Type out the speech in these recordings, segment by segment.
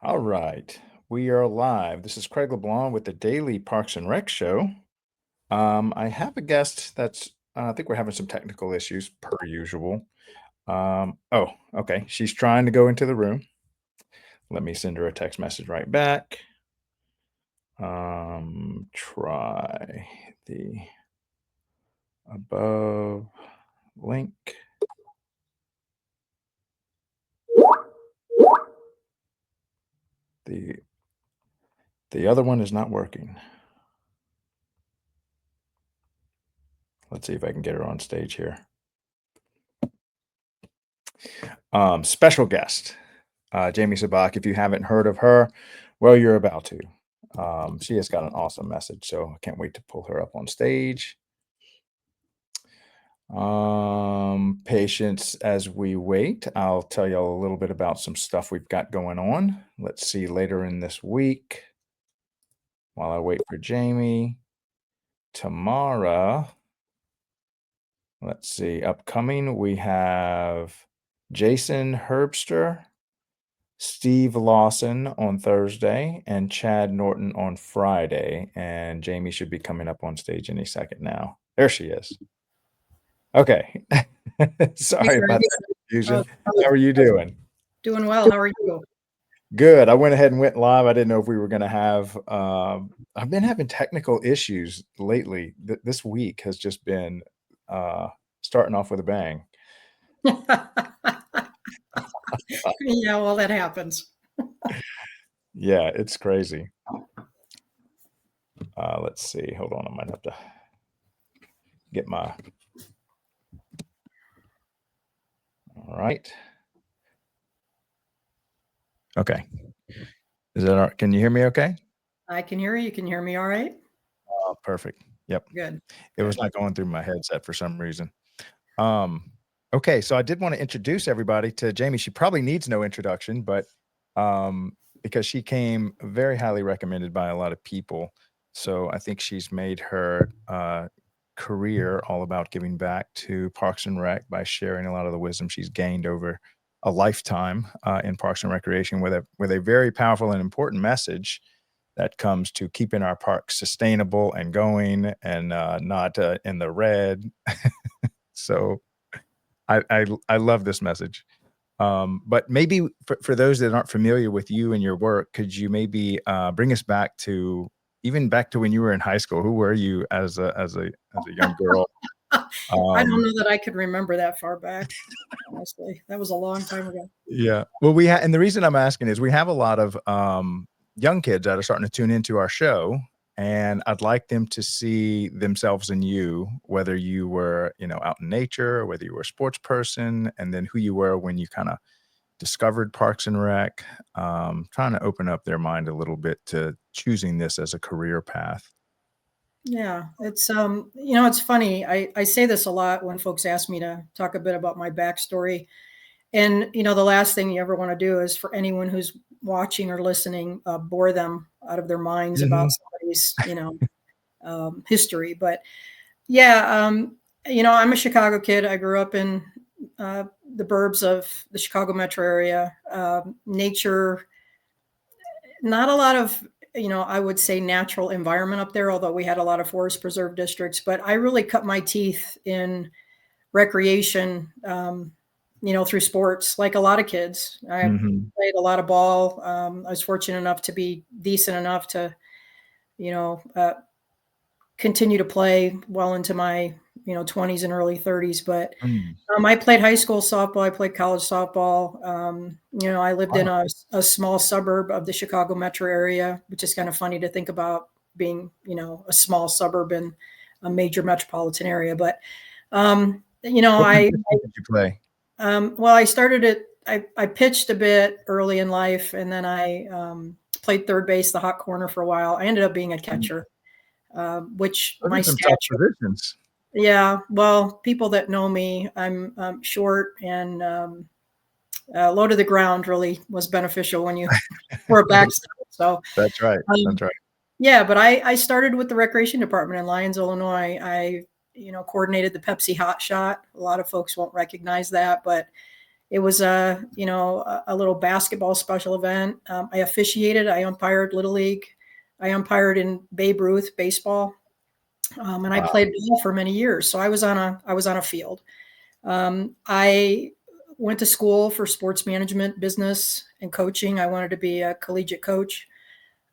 All right, we are live. This is Craig LeBlanc with the Daily Parks and Rec Show. I have a guest that's, I think we're having some technical issues per usual. Oh, okay. She's trying to go into the room. Let me send her a text message right back. Try the above link. The other one is not working. Let's see if I can get her on stage here. Special guest, Jamie Sabbach. If you haven't heard of her, well, you're about to. She has got an awesome message, so I can't wait to pull her up on stage. Patience as we wait. I'll tell you a little bit about some stuff we've got going on. Let's see later in this week. While I wait for Jamie, tomorrow, let's see, upcoming, we have Jason Herbster, Steve Lawson on Thursday, and Chad Norton on Friday. And Jamie should be coming up on stage any second now. There she is. Okay. Sorry about that confusion. How are you doing? Doing well. How are you? Good. I went ahead and went live. I didn't know if we were going to have, I've been having technical issues lately. This week has just been starting off with a bang. Yeah, well, that happens. Yeah, it's crazy. Let's see. Hold on. I might have to get my. All right. Okay. Is that all right? Can you hear me okay? I can hear you. You can hear me all right? Perfect. Yep. Good. It was not going through my headset for some reason. Okay, so I did want to introduce everybody to Jamie. She probably needs no introduction, but because she came very highly recommended by a lot of people. So I think she's made her career all about giving back to Parks and Rec by sharing a lot of the wisdom she's gained over a lifetime in Parks and Recreation with a very powerful and important message that comes to keeping our parks sustainable and going and not in the red. So I love this message. But maybe for those that aren't familiar with you and your work, could you maybe bring us back to when you were in high school? Who were you as a young girl? I don't know that I could remember that far back. Honestly, that was a long time ago. Yeah. Well, and the reason I'm asking is we have a lot of young kids that are starting to tune into our show, and I'd like them to see themselves in you, whether you were, out in nature, or whether you were a sports person, and then who you were when you kind of discovered Parks and Rec, trying to open up their mind a little bit to choosing this as a career path. Yeah, it's it's funny. I say this a lot when folks ask me to talk a bit about my backstory. And the last thing you ever want to do is for anyone who's watching or listening, bore them out of their minds about somebody's, history. But yeah, I'm a Chicago kid. I grew up in the burbs of the Chicago metro area. Nature, not a lot of, I would say natural environment up there, although we had a lot of forest preserve districts. But I really cut my teeth in recreation, through sports, like a lot of kids. I played a lot of ball. I was fortunate enough to be decent enough to, continue to play well into my 20s and early 30s. But I played high school softball. I played college softball. I lived in a small suburb of the Chicago metro area, which is kind of funny to think about being a small suburb in a major metropolitan area. But what did you play? Well, I started it. I pitched a bit early in life, and then I played third base, the hot corner, for a while. I ended up being a catcher. Which Those my are some tough stature. positions. Yeah, well, people that know me, I'm short and low to the ground. Really was beneficial when you were a backstop. So that's right. That's right. Yeah, but I started with the recreation department in Lyons, Illinois. I coordinated the Pepsi Hot Shot. A lot of folks won't recognize that, but It was a little basketball special event. I officiated. I umpired Little League. I umpired in Babe Ruth baseball, and I Wow. played ball for many years. So I was on a field. I went to school for sports management, business, and coaching. I wanted to be a collegiate coach.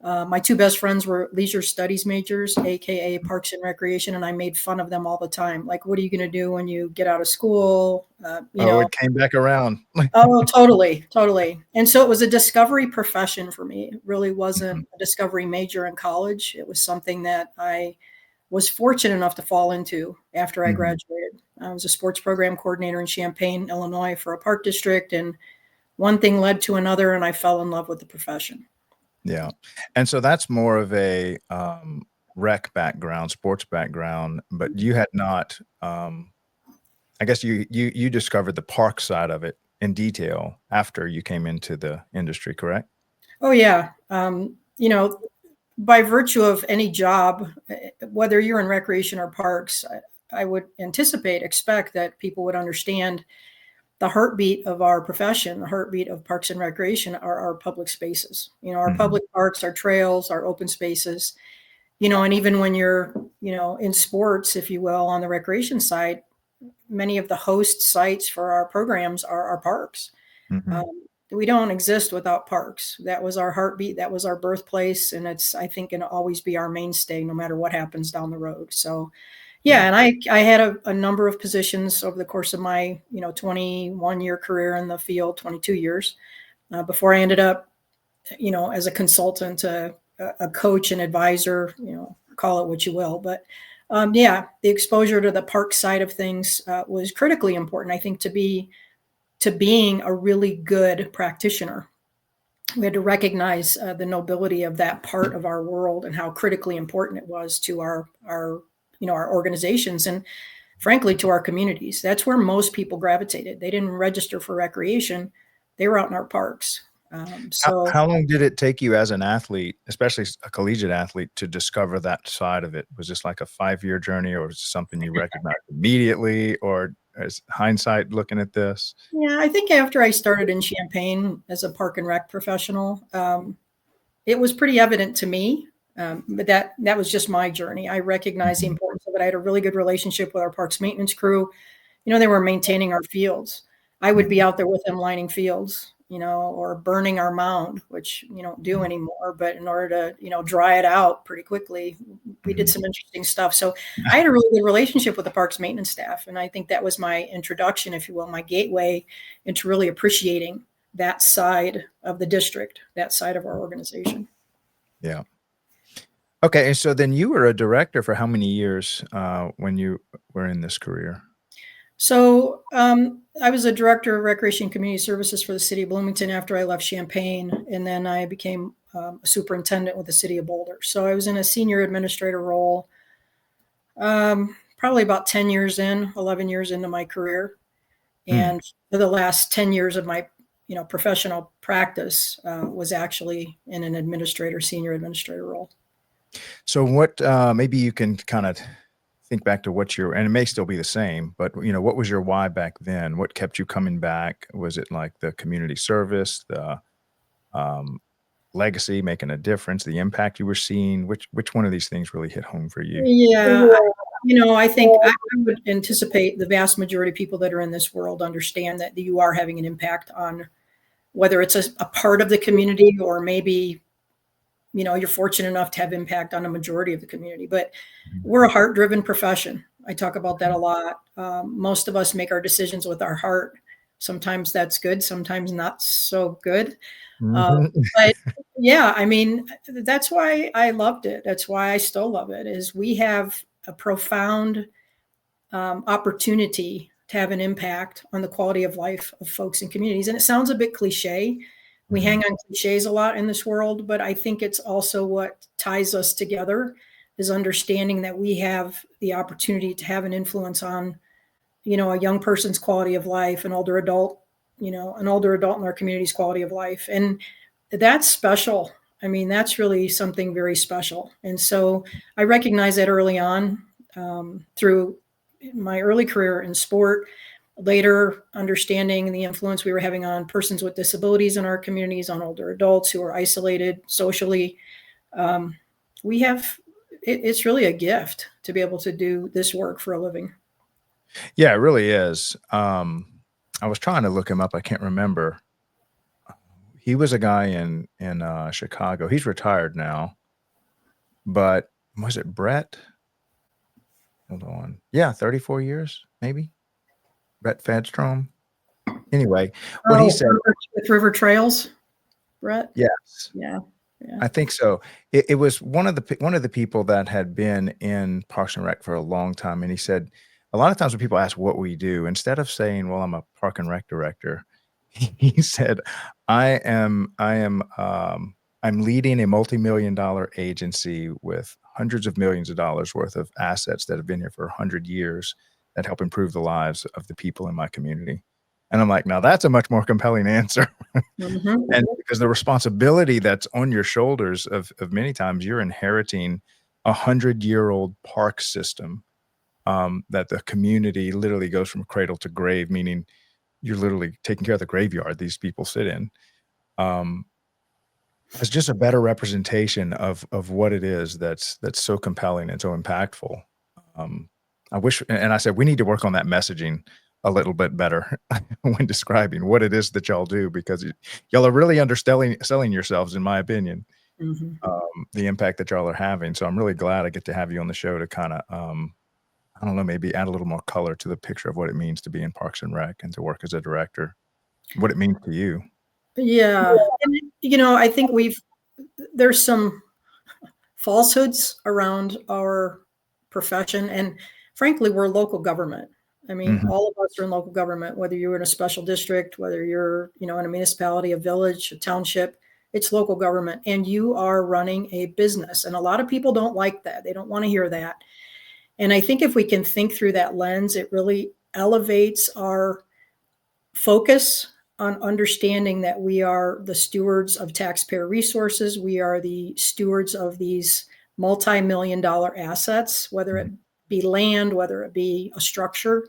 My two best friends were leisure studies majors, aka Parks and Recreation, and I made fun of them all the time. Like, what are you going to do when you get out of school? Oh, it came back around. Oh, totally, totally. And so it was a discovery profession for me. It really wasn't Mhm, a discovery major in college. It was something that I was fortunate enough to fall into after I mhm. graduated. I was a sports program coordinator in Champaign, Illinois for a park district, and one thing led to another, and I fell in love with the profession. Yeah. And so that's more of a, rec background, sports background, but you had not, I guess you discovered the park side of it in detail after you came into the industry, correct? Oh, yeah. By virtue of any job, whether you're in recreation or parks, I would expect that people would understand the heartbeat of our profession, the heartbeat of parks and recreation are our public spaces. Our Mhm, public parks, our trails, our open spaces, and even when you're, in sports, if you will, on the recreation side, many of the host sites for our programs are our parks. mhm. We don't exist without parks. That was our heartbeat. That was our birthplace. And it's, I think, going to always be our mainstay no matter what happens down the road. So, yeah, Yeah. and I had a number of positions over the course of my 21-year career in the field, 22 years, before I ended up as a consultant, a coach, and advisor, call it what you will. But yeah, the exposure to the park side of things was critically important, I think, to being a really good practitioner. We had to recognize the nobility of that part of our world and how critically important it was to our organizations and frankly to our communities. That's where most people gravitated. They didn't register for recreation; they were out in our parks. So How long did it take you as an athlete, especially a collegiate athlete, to discover that side of it? Was this like a 5-year journey, or was it something you recognized immediately, or is hindsight looking at this? yeah, I think after I started in Champaign as a park and rec professional, it was pretty evident to me. But that was just my journey. I recognized the Mhm, importance of it. I had a really good relationship with our parks maintenance crew. They were maintaining our fields. I would be mhm, out there with them lining fields, or burning our mound, which you don't do mhm, anymore. But in order to, dry it out pretty quickly, we did mhm. some interesting stuff. So I had a really good relationship with the parks maintenance staff. And I think that was my introduction, if you will, my gateway into really appreciating that side of the district, that side of our organization. Yeah. Okay, and so then you were a director for how many years, when you were in this career? So I was a director of recreation and community services for the city of Bloomington after I left Champaign, and then I became a superintendent with the city of Boulder. So I was in a senior administrator role, probably about 10 years in, 11 years into my career, Hmm. and for the last 10 years of my professional practice was actually in an senior administrator role. So what, maybe you can kinda think back to what your and it may still be the same, but, what was your why back then? What kept you coming back? Was it like the community service, the, um, legacy, making a difference, the impact you were seeing? Which one of these things really hit home for you? Yeah, I think I would anticipate the vast majority of people that are in this world understand that you are having an impact on whether it's a part of the community or maybe, you're fortunate enough to have impact on a majority of the community. But we're a heart driven profession. I talk about that a lot. Most of us make our decisions with our heart. Sometimes that's good, sometimes not so good. Uh, Mhm. but yeah, I mean, that's why I loved it. That's why I still love it. Is we have a profound opportunity to have an impact on the quality of life of folks and communities. And it sounds a bit cliche. We hang Mhm. on cliches a lot in this world, but I think it's also what ties us together is understanding that we have the opportunity to have an influence on, a young person's quality of life, an older adult in our community's quality of life. And that's special. I mean, that's really something very special. And so I recognize that early on through my early career in sport. Later, understanding the influence we were having on persons with disabilities in our communities, on older adults who are isolated socially. Um, we have, it's really a gift to be able to do this work for a living. Yeah, it really is. I was trying to look him up. I can't remember. He was a guy in Chicago. He's retired now, but was it Brett? Hold on. Yeah, 34 years, maybe. Brett Fadstrom. Anyway, what he Oh, said, with River Trails, Brett? yes. Yeah, yeah. I think so. It was one of the people that had been in Parks and Rec for a long time, and he said, a lot of times when people ask what we do, instead of saying, "Well, I'm a Park and Rec director," he said, I'm leading a multi-million dollar agency with hundreds of millions of dollars worth of assets that have been here for 100 years that help improve the lives of the people in my community." And I'm like, "Now that's a much more compelling answer." Mhm. And because the responsibility that's on your shoulders of many times you're inheriting a 100-year-old park system, that the community literally goes from cradle to grave, meaning you're literally taking care of the graveyard these people sit in. Um, as just a better representation of what it is that's so compelling and so impactful. Um, I wish, and I said we need to work on that messaging a little bit better when describing what it is that y'all do because y'all are really underselling selling yourselves, in my opinion. Mhm. The impact that y'all are having. So I'm really glad I get to have you on the show to kind of, I don't know, maybe add a little more color to the picture of what it means to be in Parks and Rec and to work as a director, what it means to you. Yeah, and, I think there's some falsehoods around our profession, and frankly, we're local government. I mean, Mhm, all of us are in local government, whether you're in a special district, whether you're, in a municipality, a village, a township, it's local government, and you are running a business, and a lot of people don't like that. They don't wanna hear that, and I think if we can think through that lens, it really elevates our focus on understanding that we are the stewards of taxpayer resources. We are the stewards of these multi-million dollar assets, whether mhm, it be land, whether it be a structure.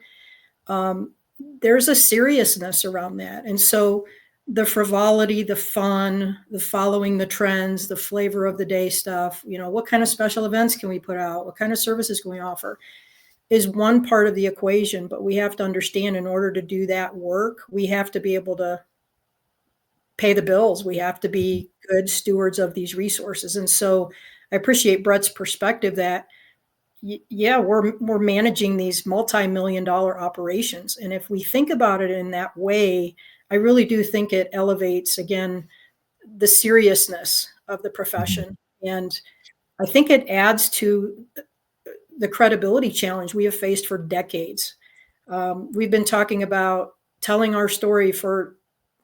Um, there's a seriousness around that. And so the frivolity, the fun, the following the trends, the flavor of the day stuff, what kind of special events can we put out? What kind of services can we offer? Is one part of the equation, but we have to understand in order to do that work, we have to be able to pay the bills. We have to mhm, be good stewards of these resources. And so I appreciate Brett's perspective that yeah, we're managing these multi-million dollar operations. And if we think about it in that way, I really do think it elevates again the seriousness of the mhm, profession. And I think it adds to the credibility challenge we have faced for decades. We've been talking about telling our story for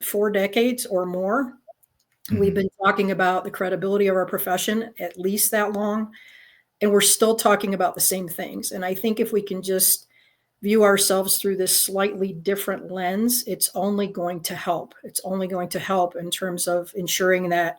4 decades or more. We've mhm. been talking about the credibility of our profession at least that long, and we're still talking about the same things. And I think if we can just view ourselves through this slightly different lens, it's only going to help. It's only going to help in terms of ensuring that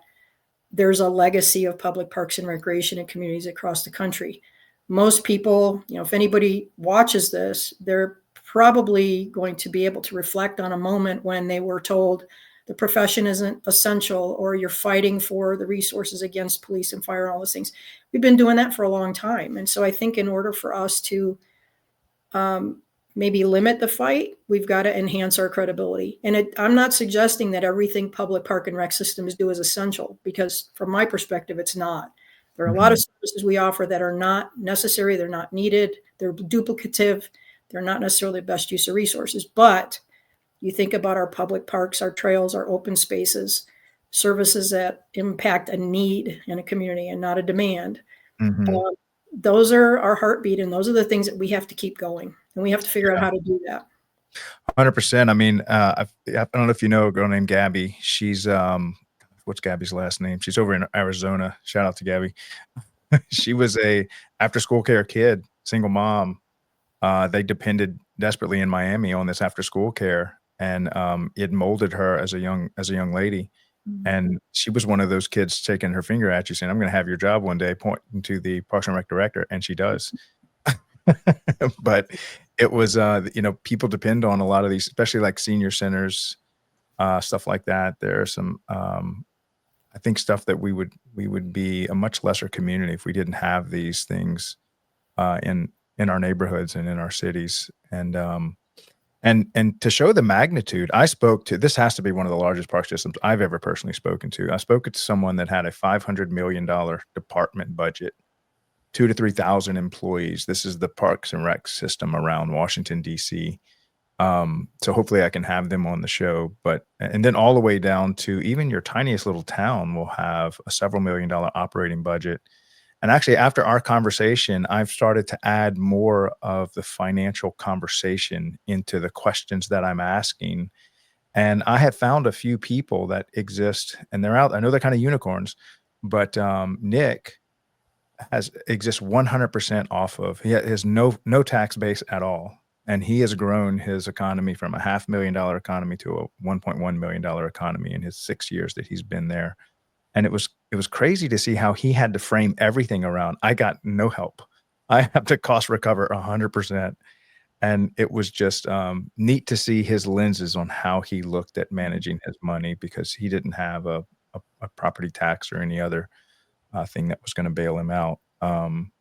there's a legacy of public parks and recreation in communities across the country. Most people, if anybody watches this, they're probably going to be able to reflect on a moment when they were told the profession isn't essential or you're fighting for the resources against police and fire and all those things. We've been doing that for a long time. And so I think in order for us to um, maybe limit the fight, we've got to enhance our credibility. And I'm not suggesting that everything public park and rec systems do is essential, because from my perspective, it's not. There are a lot of Mhm. services we offer that are not necessary, they're not needed, they're duplicative, they're not necessarily the best use of resources. But you think about our public parks, our trails, our open spaces, services that impact a need in a community and not a demand. Mhm. Um, those are our heartbeat, and those are the things that we have to keep going, and we have to figure out Yeah, how to do that. 100%. I mean, I don't know if you know a girl named Gabby. She's, what's Gabby's last name? She's over in Arizona. Shout out to Gabby. She was a after school care kid, single mom. They depended desperately in Miami on this after school care, and, it molded her as a young lady. Mm. And she was one of those kids taking her finger at you saying, "I'm gonna have your job one day," pointing to the Parks and Rec director, and she does. But it was, people depend on a lot of these, especially like senior centers, stuff like that. There are some, I think stuff that we would be a much lesser community if we didn't have these things in our neighborhoods and in our cities. And to show the magnitude, I spoke to this has to be one of the largest park systems I've ever personally spoken to. I spoke to someone that had a $500 million department budget, 2 to 3,000 employees. This is the Parks and Rec system around Washington, DC. So hopefully I can have them on the show, but and then all the way down to even your tiniest little town will have a several $1,000,000 operating budget. And actually, after our conversation, I've started to add more of the financial conversation into the questions that I'm asking. And I have found a few people that exist, and they're out. I know they're kind of unicorns, but Nick has exists 100% off of. He has no tax base at all, and he has grown his economy from a $500,000 economy to a $1.1 million economy in his 6 years that he's been there. And it was crazy to see how he had to frame everything around, "I got no help. I have to cost recover 100%." And it was just, neat to see his lenses on how he looked at managing his money because he didn't have a property tax or any other, thing that was gonna bail him out. And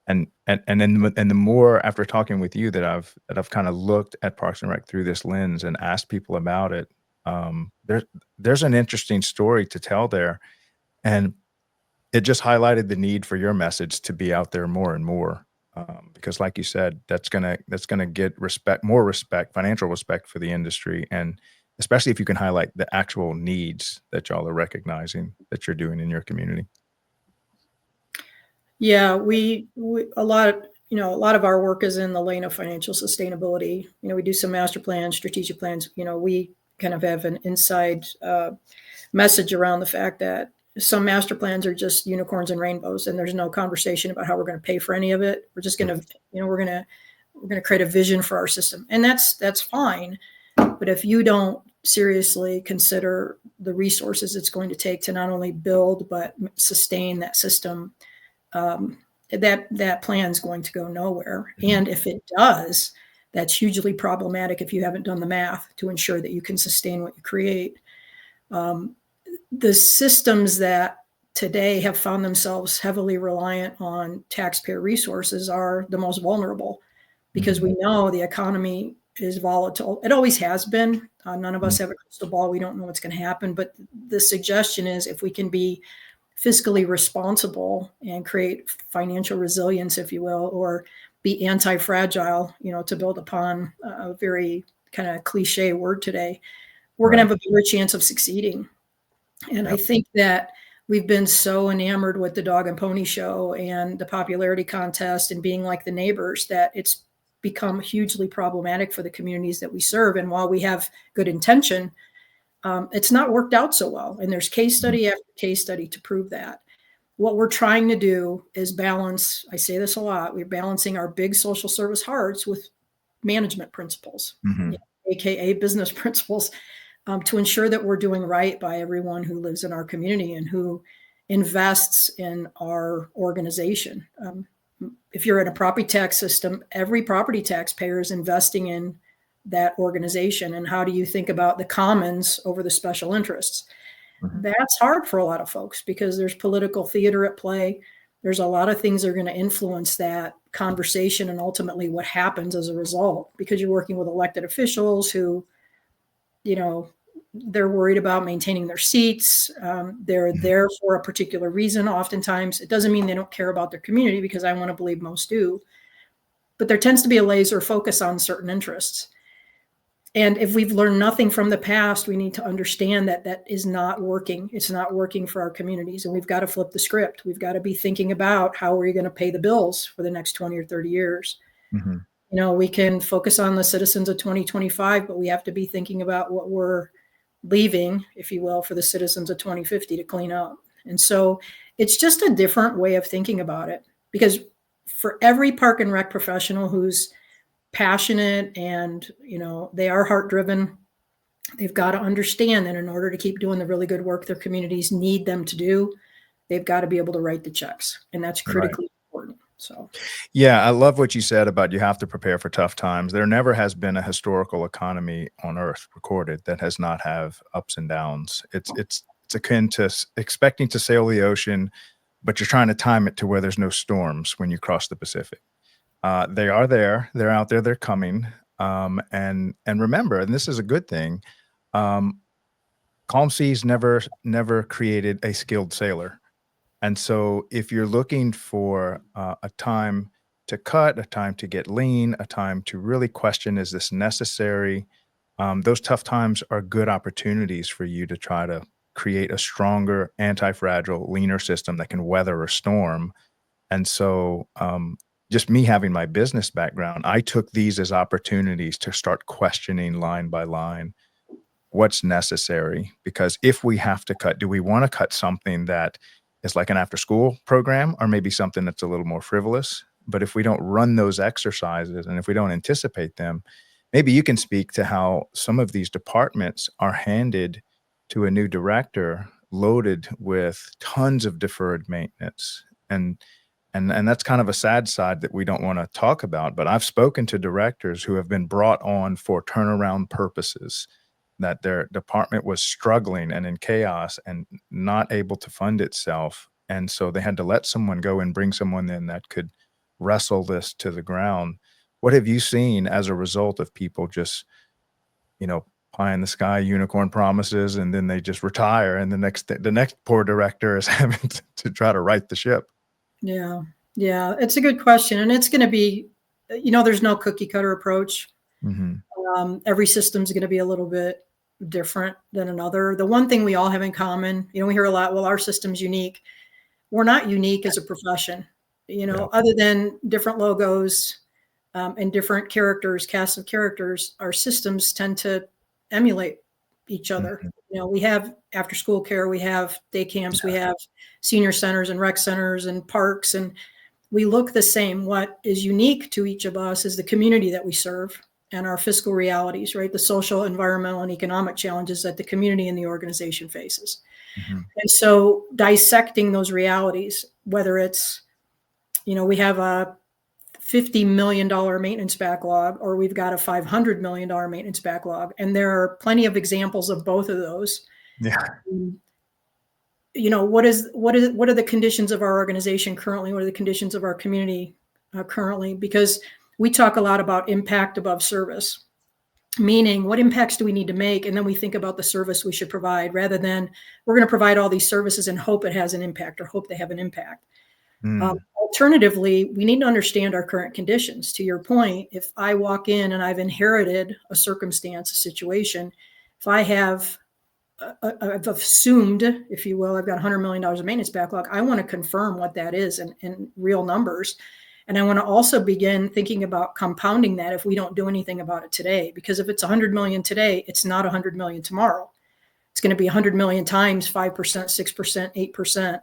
then the more after talking with you that I've kinda looked at Parks and Rec through this lens and asked people about it, there's an interesting story to tell there, and it just highlighted the need for your message to be out there more and more, because like you said, that's gonna get more respect, financial respect for the industry, and especially if you can highlight the actual needs that y'all are recognizing that you're doing in your community. Yeah, we a lot of a lot of our work is in the lane of financial sustainability. We do some master plans, strategic plans. We kind of have an inside message around the fact that some master plans are just unicorns and rainbows, and there's no conversation about how we're going to pay for any of it. We're just going to, we're going to create a vision for our system, and that's fine. But if you don't seriously consider the resources it's going to take to not only build but sustain that system, that plan is going to go nowhere. Mhm. And if it does, that's hugely problematic if you haven't done the math to ensure that you can sustain what you create. Um, the systems that today have found themselves heavily reliant on taxpayer resources are the most vulnerable because Mhm. we know the economy is volatile. It always has been. None of Mhm. us have a crystal ball. We don't know what's going to happen. But the suggestion is if we can be fiscally responsible and create financial resilience, if you will, or be anti-fragile, to build upon a very kind of cliche word today, we're going to Right. have a better chance of succeeding. And I Yep. think that we've been so enamored with the dog and pony show and the popularity contest and being like the neighbors that it's become hugely problematic for the communities that we serve. And while we have good intention, it's not worked out so well. And there's case Mhm. study after case study to prove that. What we're trying to do is balance, I say this a lot, we're balancing our big social service hearts with management principles, Mhm. AKA business principles, to ensure that we're doing right by everyone who lives in our community and who invests in our organization. If you're in a property tax system, every property taxpayer is investing in that organization. And how do you think about the commons over the special interests? Mhm. That's hard for a lot of folks because there's political theater at play. There's a lot of things that are going to influence that conversation and ultimately what happens as a result because you're working with elected officials who, you know, they're worried about maintaining their seats. They're Mhm. there for a particular reason. Oftentimes, it doesn't mean they don't care about their community because I want to believe most do, but there tends to be a laser focus on certain interests. And if we've learned nothing from the past, we need to understand that that is not working. It's not working for our communities. And we've got to flip the script. We've got to be thinking about how are you going to pay the bills for the next 20 or 30 years. Mhm. We can focus on the citizens of 2025, but we have to be thinking about what we're leaving, if you will, for the citizens of 2050 to clean up. And so it's just a different way of thinking about it because for every park and rec professional who's passionate and they are heart driven, they've got to understand that in order to keep doing the really good work their communities need them to do, they've got to be able to write the checks, and that's Right. critically important. So, Yeah, I love what you said about you have to prepare for tough times. There never has been a historical economy on Earth recorded that has not have ups and downs. It's akin to expecting to sail the ocean, but you're trying to time it to where there's no storms when you cross the Pacific. They are there. They're out there. They're coming. And remember, and this is a good thing. Um, Calm seas never created a skilled sailor. And so if you're looking for a time to cut, a time to get lean, a time to really question, is this necessary? Those tough times are good opportunities for you to try to create a stronger, anti-fragile, leaner system that can weather a storm. And so, just me having my business background, I took these as opportunities to start questioning line by line what's necessary. Because if we have to cut, do we want to cut something that is like an after school program or maybe something that's a little more frivolous? But if we don't run those exercises and if we don't anticipate them, maybe you can speak to how some of these departments are handed to a new director loaded with tons of deferred maintenance. And that's kind of a sad side that we don't want to talk about. But I've spoken to directors who have been brought on for turnaround purposes, that their department was struggling and in chaos and not able to fund itself. And so they had to let someone go and bring someone in that could wrestle this to the ground. What have you seen as a result of people just, pie in the sky unicorn promises, and then they just retire, and the next poor director is having to try to right the ship? yeah. Yeah. It's a good question. And it's going to be, there's no cookie cutter approach. Mhm. Every system's going to be a little bit different than another. The one thing we all have in common, we hear a lot, well, our system's unique. We're not unique as a profession, Yeah. other than different logos and different characters, casts of characters. Our systems tend to emulate each other. Mhm. We have after school care, we have day camps, we have senior centers and rec centers and parks, and we look the same. What is unique to each of us is the community that we serve and our fiscal realities, right? The social, environmental, and economic challenges that the community and the organization faces. Mhm. And so dissecting those realities, whether it's, we have a $50 million maintenance backlog or we've got a $500 million maintenance backlog. And there are plenty of examples of both of those. Yeah. Um, what are the conditions of our organization currently? What are the conditions of our community currently? Because we talk a lot about impact above service, meaning what impacts do we need to make? And then we think about the service we should provide rather than we're going to provide all these services and hope it has an impact or hope they have an impact. Mm. Alternatively, we need to understand our current conditions. To your point, if I walk in and I've inherited a circumstance, a situation, if I have I've assumed, if you will, I've got $100 million of maintenance backlog. I want to confirm what that is in real numbers. And I want to also begin thinking about compounding that if we don't do anything about it today. Because if it's 100 million today, it's not 100 million tomorrow. It's going to be 100 million times 5%, 6%,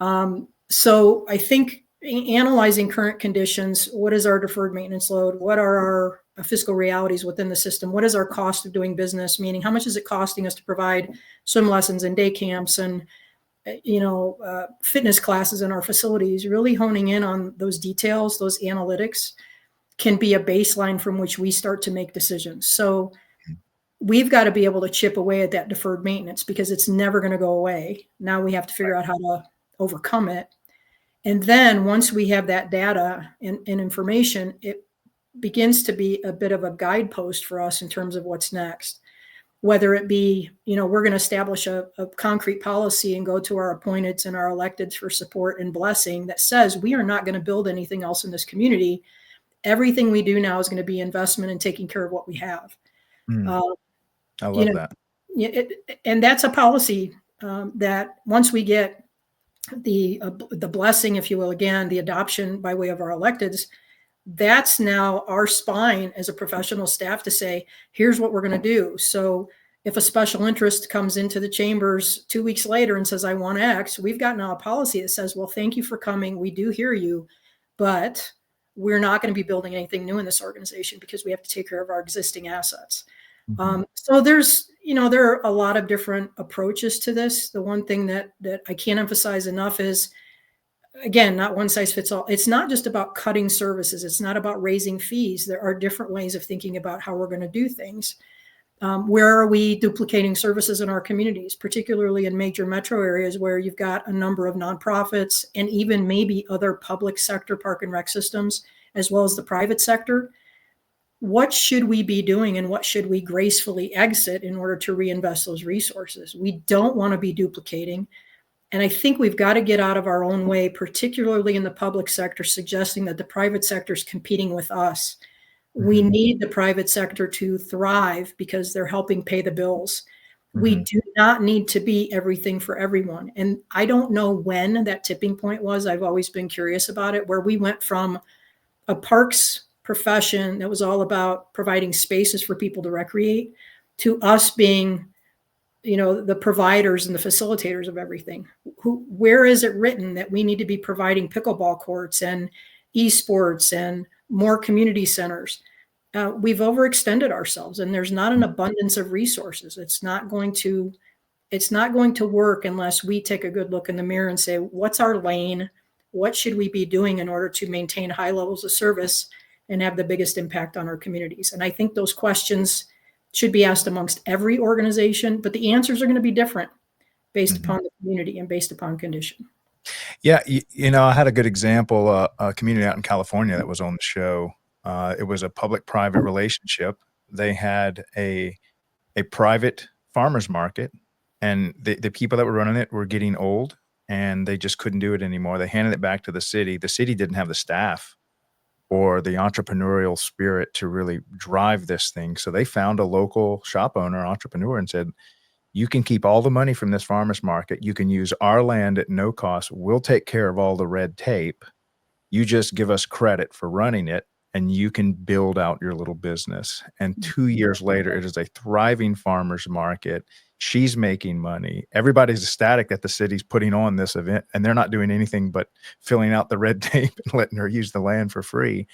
8%. So I think analyzing current conditions, what is our deferred maintenance load? What are our fiscal realities within the system? What is our cost of doing business? Meaning, how much is it costing us to provide swim lessons and day camps and fitness classes in our facilities? Really honing in on those details, those analytics can be a baseline from which we start to make decisions. So we've got to be able to chip away at that deferred maintenance because it's never going to go away. Now we have to figure out how to overcome it. And then once we have that data and information, it begins to be a bit of a guidepost for us in terms of what's next. Whether it be, we're going to establish a concrete policy and go to our appointeds and our electeds for support and blessing that says we are not going to build anything else in this community. Everything we do now is going to be investment in taking care of what we have. Mm. Uh, I you love know, that. and that's a policy that once we get the blessing, if you will, again, the adoption by way of our electeds, that's now our spine as a professional staff to say, here's what we're going to do. So if a special interest comes into the chambers 2 weeks later and says, I want X, we've got now a policy that says, well, thank you for coming. We do hear you, but we're not going to be building anything new in this organization because we have to take care of our existing assets. Mhm. So there are a lot of different approaches to this. The one thing that I can't emphasize enough is again, not one size fits all. It's not just about cutting services. It's not about raising fees. There are different ways of thinking about how we're going to do things. Where are we duplicating services in our communities, particularly in major metro areas where you've got a number of nonprofits and even maybe other public sector park and rec systems, as well as the private sector? What should we be doing and what should we gracefully exit in order to reinvest those resources? We don't want to be duplicating. And I think we've got to get out of our own way, particularly in the public sector, suggesting that the private sector is competing with us. We need the private sector to thrive because they're helping pay the bills. We do not need to be everything for everyone. And I don't know when that tipping point was. I've always been curious about it, where we went from a parks profession that was all about providing spaces for people to recreate to us being, the providers and the facilitators of everything. Where is it written that we need to be providing pickleball courts and esports and more community centers? We've overextended ourselves, and there's not an abundance of resources. It's not going to work unless we take a good look in the mirror and say, what's our lane? What should we be doing in order to maintain high levels of service and have the biggest impact on our communities? And I think those questions should be asked amongst every organization, but the answers are going to be different based upon the community and based upon condition. Yeah, I had a good example, a community out in California that was on the show. It was a public-private relationship. They had a private farmers market, and the people that were running it were getting old, and they just couldn't do it anymore. They handed it back to the city. The city didn't have the staff or the entrepreneurial spirit to really drive this thing. So they found a local shop owner, entrepreneur, and said, you can keep all the money from this farmer's market. You can use our land at no cost. We'll take care of all the red tape. You just give us credit for running it, and you can build out your little business. And 2 years later, it is a thriving farmer's market. She's making money. Everybody's ecstatic that the city's putting on this event, and they're not doing anything but filling out the red tape and letting her use the land for free.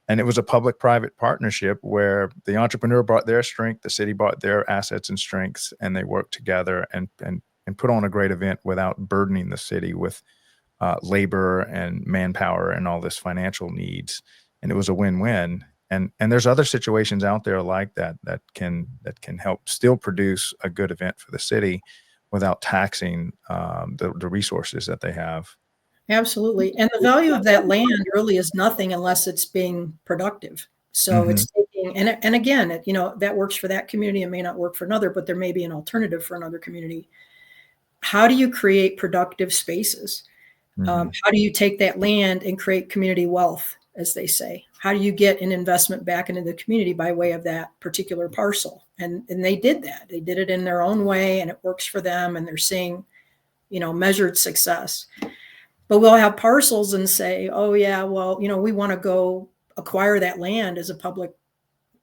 And it was a public-private partnership where the entrepreneur brought their strength, the city brought their assets and strengths, and they worked together and put on a great event without burdening the city with labor and manpower and all this financial needs. And it was a win-win. And there's other situations out there like that can help still produce a good event for the city without taxing the resources that they have. Absolutely. And the value of that land really is nothing unless it's being productive. So it's taking, and again, that works for that community. It may not work for another, but there may be an alternative for another community. How do you create productive spaces? How do you take that land and create community wealth, as they say? How do you get an investment back into the community by way of that particular parcel? And they did that. They did it in their own way, and it works for them, and they're seeing, measured success. But we'll have parcels and say, oh yeah, well, we want to go acquire that land as a public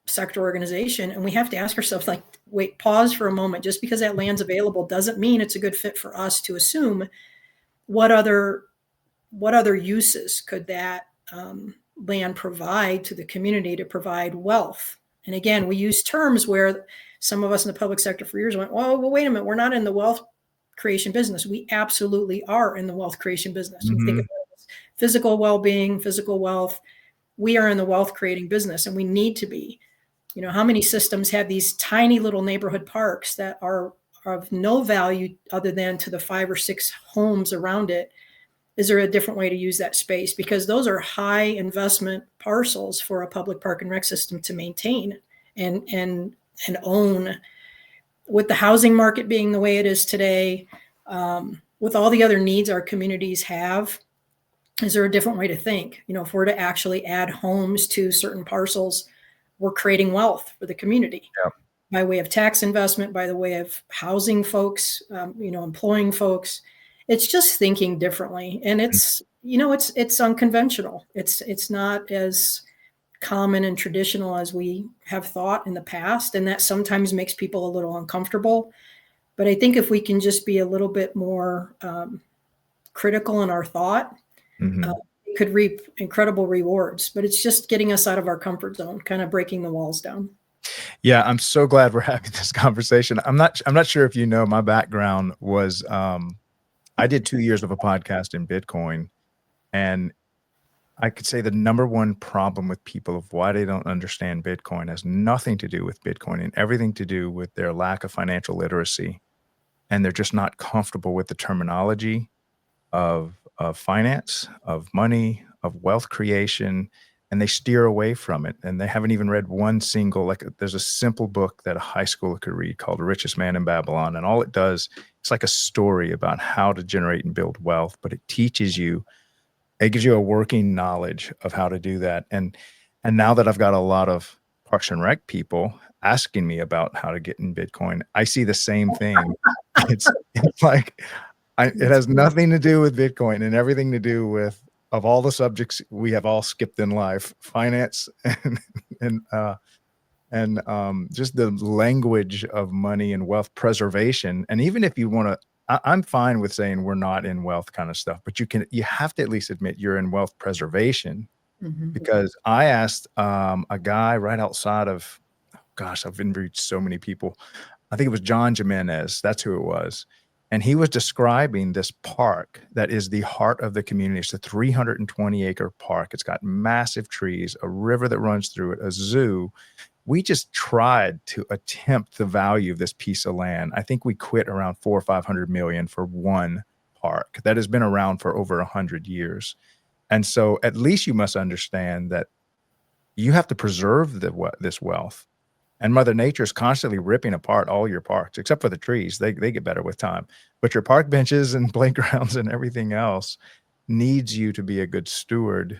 sector organization. And we have to ask ourselves, like, wait, pause for a moment. Just because that land's available doesn't mean it's a good fit for us to assume. What other uses could that land provide to the community to provide wealth? And again, we use terms where some of us in the public sector for years went, well, wait a minute, we're not in the wealth creation business. We absolutely are in the wealth creation business. We think about it as physical well-being, physical wealth. We are in the wealth creating business, and we need to be. How many systems have these tiny little neighborhood parks that are of no value other than to the 5 or 6 homes around it? Is there a different way to use that space? Because those are high investment parcels for a public park and rec system to maintain and own. With the housing market being the way it is today, with all the other needs our communities have, is there a different way to think? If we're to actually add homes to certain parcels, we're creating wealth for the community by way of tax investment, by the way of housing folks, employing folks. It's just thinking differently, and it's unconventional. It's not as common and traditional as we have thought in the past, and that sometimes makes people a little uncomfortable. But I think if we can just be a little bit more critical in our thought, we could reap incredible rewards. But it's just getting us out of our comfort zone, kind of breaking the walls down. Yeah, I'm so glad we're having this conversation. I'm not sure if my background was I did 2 years of a podcast in Bitcoin, And I could say the number one problem with people of why they don't understand Bitcoin has nothing to do with Bitcoin and everything to do with their lack of financial literacy. And they're just not comfortable with the terminology of finance, of money, of wealth creation, and they steer away from it. And they haven't even read one single, like there's a simple book that a high schooler could read called The Richest Man in Babylon. And all it does, it's like a story about how to generate and build wealth, but it teaches you, it gives you a working knowledge of how to do that. And now that I've got a lot of Parks and Rec people asking me about how to get in Bitcoin, I see the same thing. It's like it has nothing to do with Bitcoin and everything to do with, of all the subjects we have all skipped in life, finance and just the language of money and wealth preservation. And even if you want to, I'm fine with saying we're not in wealth kind of stuff, but you have to at least admit you're in wealth preservation. Mhm. Because I asked a guy right outside of, gosh, I've interviewed so many people. I think it was John Jimenez. That's who it was. And he was describing this park that is the heart of the community. It's a 320-acre park. It's got massive trees, a river that runs through it, a zoo. We just tried to attempt the value of this piece of land. I think we quit around 400 or 500 million for one park that has been around for over 100 years. And so at least you must understand that you have to preserve this wealth. And Mother Nature is constantly ripping apart all your parks, except for the trees. They get better with time. But your park benches and playgrounds and everything else needs you to be a good steward.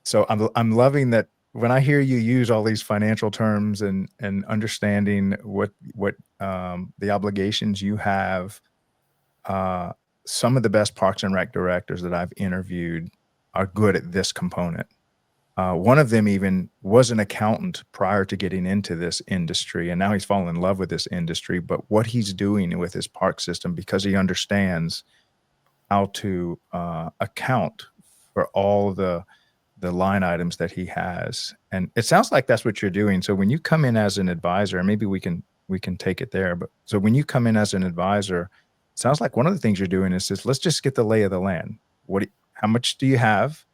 So I'm loving that when I hear you use all these financial terms and understanding what the obligations you have. Some of the best Parks and Rec directors that I've interviewed are good at this component. One of them even was an accountant prior to getting into this industry, and now he's fallen in love with this industry. But what he's doing with his park system, because he understands how to account for all the line items that he has, and it sounds like that's what you're doing. So when you come in as an advisor, and maybe we can take it there. But so when you come in as an advisor, it sounds like one of the things you're doing is let's just get the lay of the land. How much do you have?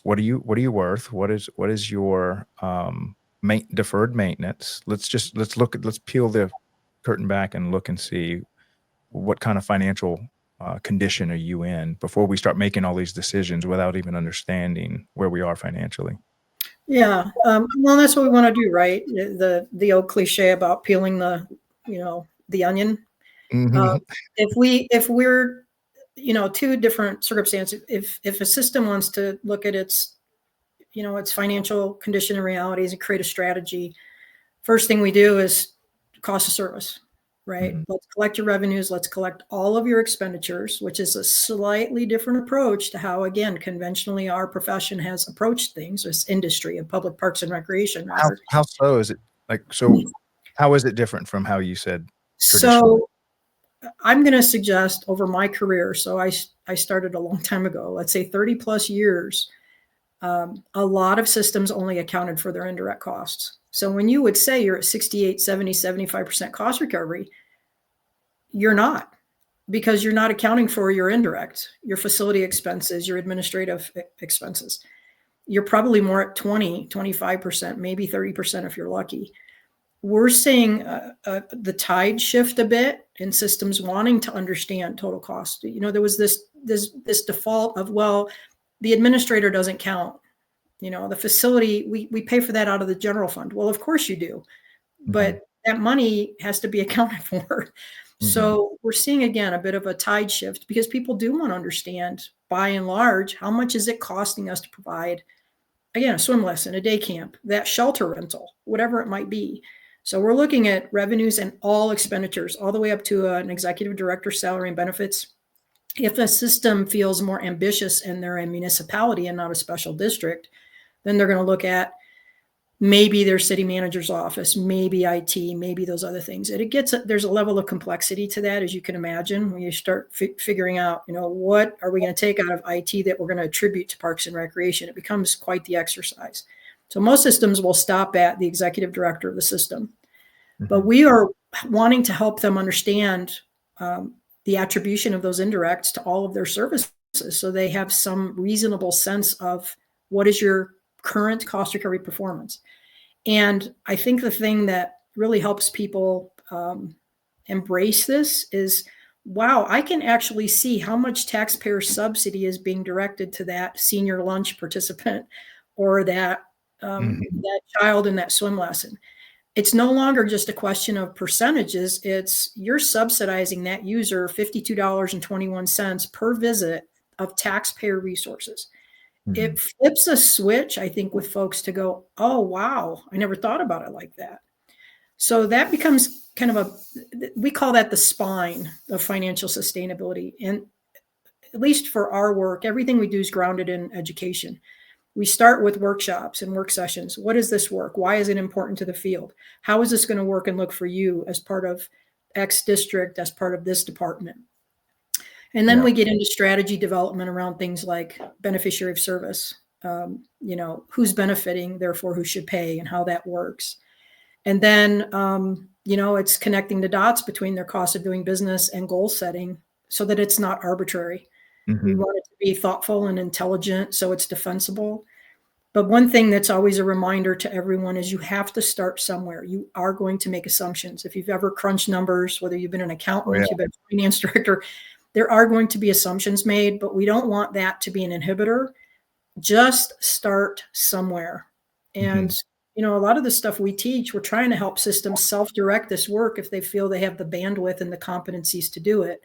What are you worth? What is your deferred maintenance? Let's peel the curtain back and look and see what kind of financial condition are you in before we start making all these decisions without even understanding where we are financially. Yeah. Well, that's what we want to do, right? The old cliche about peeling the onion. Mhm. If we're, two different circumstances, if a system wants to look at its financial condition and realities and create a strategy, first thing we do is cost of service, right? Mhm. Let's collect your revenues. Let's collect all of your expenditures, which is a slightly different approach to how, again, conventionally our profession has approached things, this industry of public parks and recreation, rather. How so is it so how is it different from how you said traditionally? So I'm going to suggest over my career, so I started a long time ago, let's say 30 plus years, a lot of systems only accounted for their indirect costs. So when you would say you're at 68, 70, 75% cost recovery, you're not, because you're not accounting for your indirect, your facility expenses, your administrative expenses. You're probably more at 20, 25%, maybe 30% if you're lucky. We're seeing the tide shift a bit in systems wanting to understand total cost. There was this default of, well, the administrator doesn't count. The facility, we pay for that out of the general fund. Well, of course you do, Mhm. but that money has to be accounted for. Mhm. So we're seeing, again, a bit of a tide shift because people do want to understand, by and large, how much is it costing us to provide, again, a swim lesson, a day camp, that shelter rental, whatever it might be. So we're looking at revenues and all expenditures, all the way up to an executive director's salary and benefits. If a system feels more ambitious and they're a municipality and not a special district, then they're going to look at maybe their city manager's office, maybe IT, maybe those other things. And there's a level of complexity to that, as you can imagine, when you start figuring out, what are we going to take out of IT that we're going to attribute to Parks and Recreation? It becomes quite the exercise. So most systems will stop at the executive director of the system, but Mhm. we are wanting to help them understand the attribution of those indirects to all of their services. so they have some reasonable sense of what is your current cost recovery performance. And I think the thing that really helps people embrace this is, wow, I can actually see how much taxpayer subsidy is being directed to that senior lunch participant or Mhm. that child in that swim lesson. It's no longer just a question of percentages. It's you're subsidizing that user $52.21 per visit of taxpayer resources. It Mhm. flips a switch, I think, with folks to go, oh, wow, I never thought about it like that. So that becomes kind of we call that the spine of financial sustainability. And at least for our work, everything we do is grounded in education. We start with workshops and work sessions. What is this work? Why is it important to the field? How is this going to work and look for you as part of X district, as part of this department? And then Yeah. we get into strategy development around things like beneficiary of service, who's benefiting, therefore who should pay and how that works. And then, it's connecting the dots between their cost of doing business and goal setting so that it's not arbitrary. We Mhm. want it to be thoughtful and intelligent so it's defensible. But one thing that's always a reminder to everyone is you have to start somewhere. You are going to make assumptions. If you've ever crunched numbers, whether you've been an Oh, yeah. accountant, you've been a finance director, there are going to be assumptions made, but we don't want that to be an inhibitor. Just start somewhere. Mhm. And, a lot of the stuff we teach, we're trying to help systems self direct this work if they feel they have the bandwidth and the competencies to do it.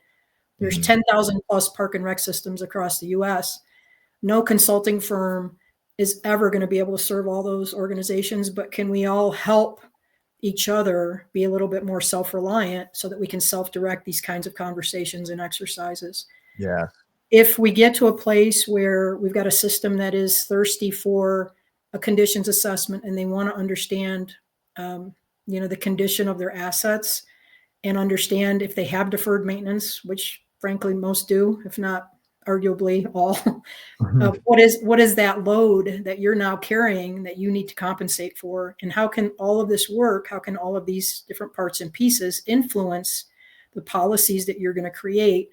There's Mhm. 10,000 plus park and rec systems across the US. No consulting firm is ever going to be able to serve all those organizations, but can we all help each other be a little bit more self reliant so that we can self direct these kinds of conversations and exercises? Yeah. If we get to a place where we've got a system that is thirsty for a conditions assessment and they want to understand, the condition of their assets and understand if they have deferred maintenance, which frankly most do, if not arguably all. Mhm. What is that load that you're now carrying that you need to compensate for, and how can all of this work? How can all of these different parts and pieces influence the policies that you're going to create,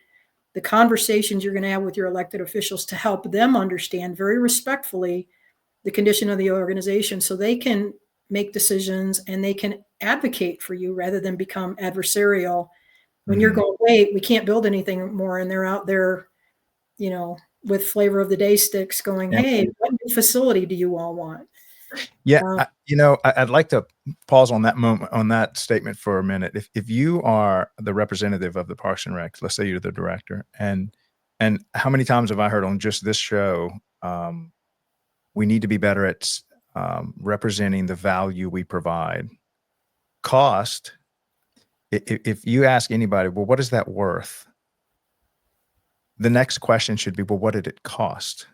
the conversations you're going to have with your elected officials to help them understand very respectfully the condition of the organization so they can make decisions and they can advocate for you rather than become adversarial when you're Mhm. going, wait, we can't build anything more. And they're out there, you know, with flavor of the day sticks going, Yeah. hey, what new facility do you all want? Yeah, Um, I'd like to pause on that moment on that statement for a minute. If you are the representative of the Parks and Rec, let's say you're the director, and how many times have I heard on just this show, we need to be better at representing the value we provide. Cost, if you ask anybody, well, what is that worth? The next question should be, well, what did it cost?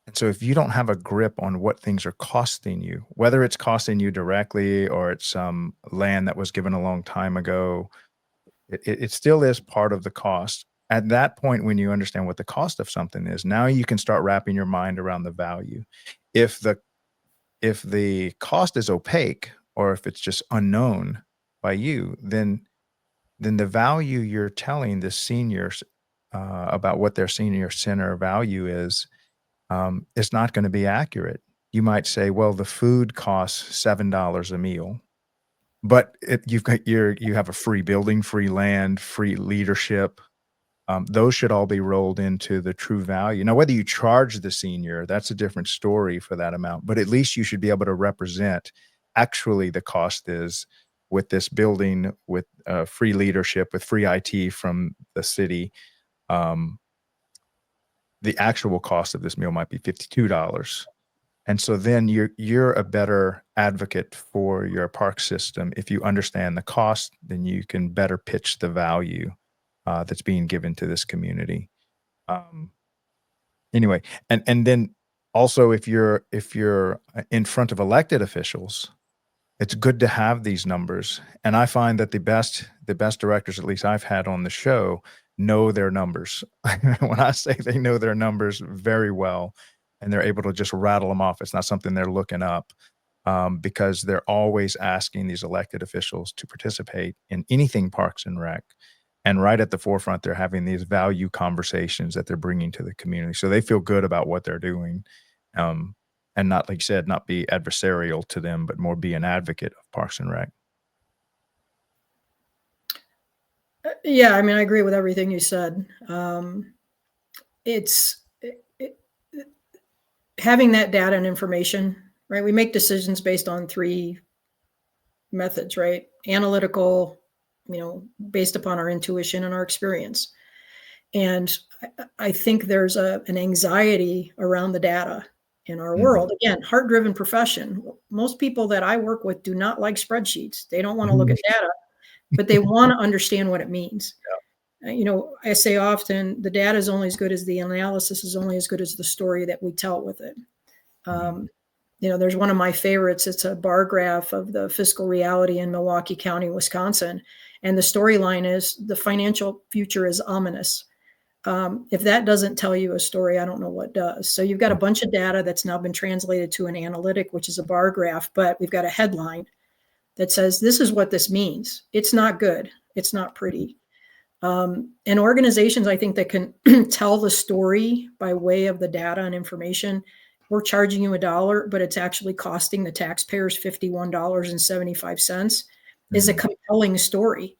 And so if you don't have a grip on what things are costing you, whether it's costing you directly or it's some land that was given a long time ago, it still is part of the cost. At that point, when you understand what the cost of something is, now you can start wrapping your mind around the value. If the if the cost is opaque or if it's just unknown by you, then the value you're telling the seniors about what their senior center value is not going to be accurate. You might say, well, the food costs $7 a meal, but you have a free building, free land, free leadership. Those should all be rolled into the true value. Now, whether you charge the senior, that's a different story for that amount, but at least you should be able to represent actually the cost is with this building, with free leadership, with free IT from the city. Um, the actual cost of this meal might be $52. And so then you're a better advocate for your park system. If you understand the cost, then you can better pitch the value that's being given to this community. Um, anyway, and then also if you're in front of elected officials, it's good to have these numbers. And I find that the best directors, at least I've had on the show, know their numbers. When I say they know their numbers very well, and they're able to just rattle them off, it's not something they're looking up, because they're always asking these elected officials to participate in anything Parks and Rec. And right at the forefront, they're having these value conversations that they're bringing to the community. So they feel good about what they're doing. Um, and not, like you said, not be adversarial to them, but more be an advocate of Parks and Rec. Yeah, I mean, I agree with everything you said. It's it, having that data and information, right? We make decisions based on three methods, right? Analytical, based upon our intuition and our experience. And I think there's an anxiety around the data in our Mhm. world. Again, heart-driven profession. Most people that I work with do not like spreadsheets. They don't want to look Mhm. at data, but they want to understand what it means. I say often the data is only as good as the analysis is only as good as the story that we tell with it. Mhm. Um, there's one of my favorites. It's a bar graph of the fiscal reality in Milwaukee County, Wisconsin. And the storyline is the financial future is ominous. If that doesn't tell you a story, I don't know what does. So you've got a bunch of data that's now been translated to an analytic, which is a bar graph, but we've got a headline that says, this is what this means. It's not good. It's not pretty. And organizations, I think, that can tell the story by way of the data and information. We're charging you $1, but it's actually costing the taxpayers $51.75 is a Mhm. compelling story.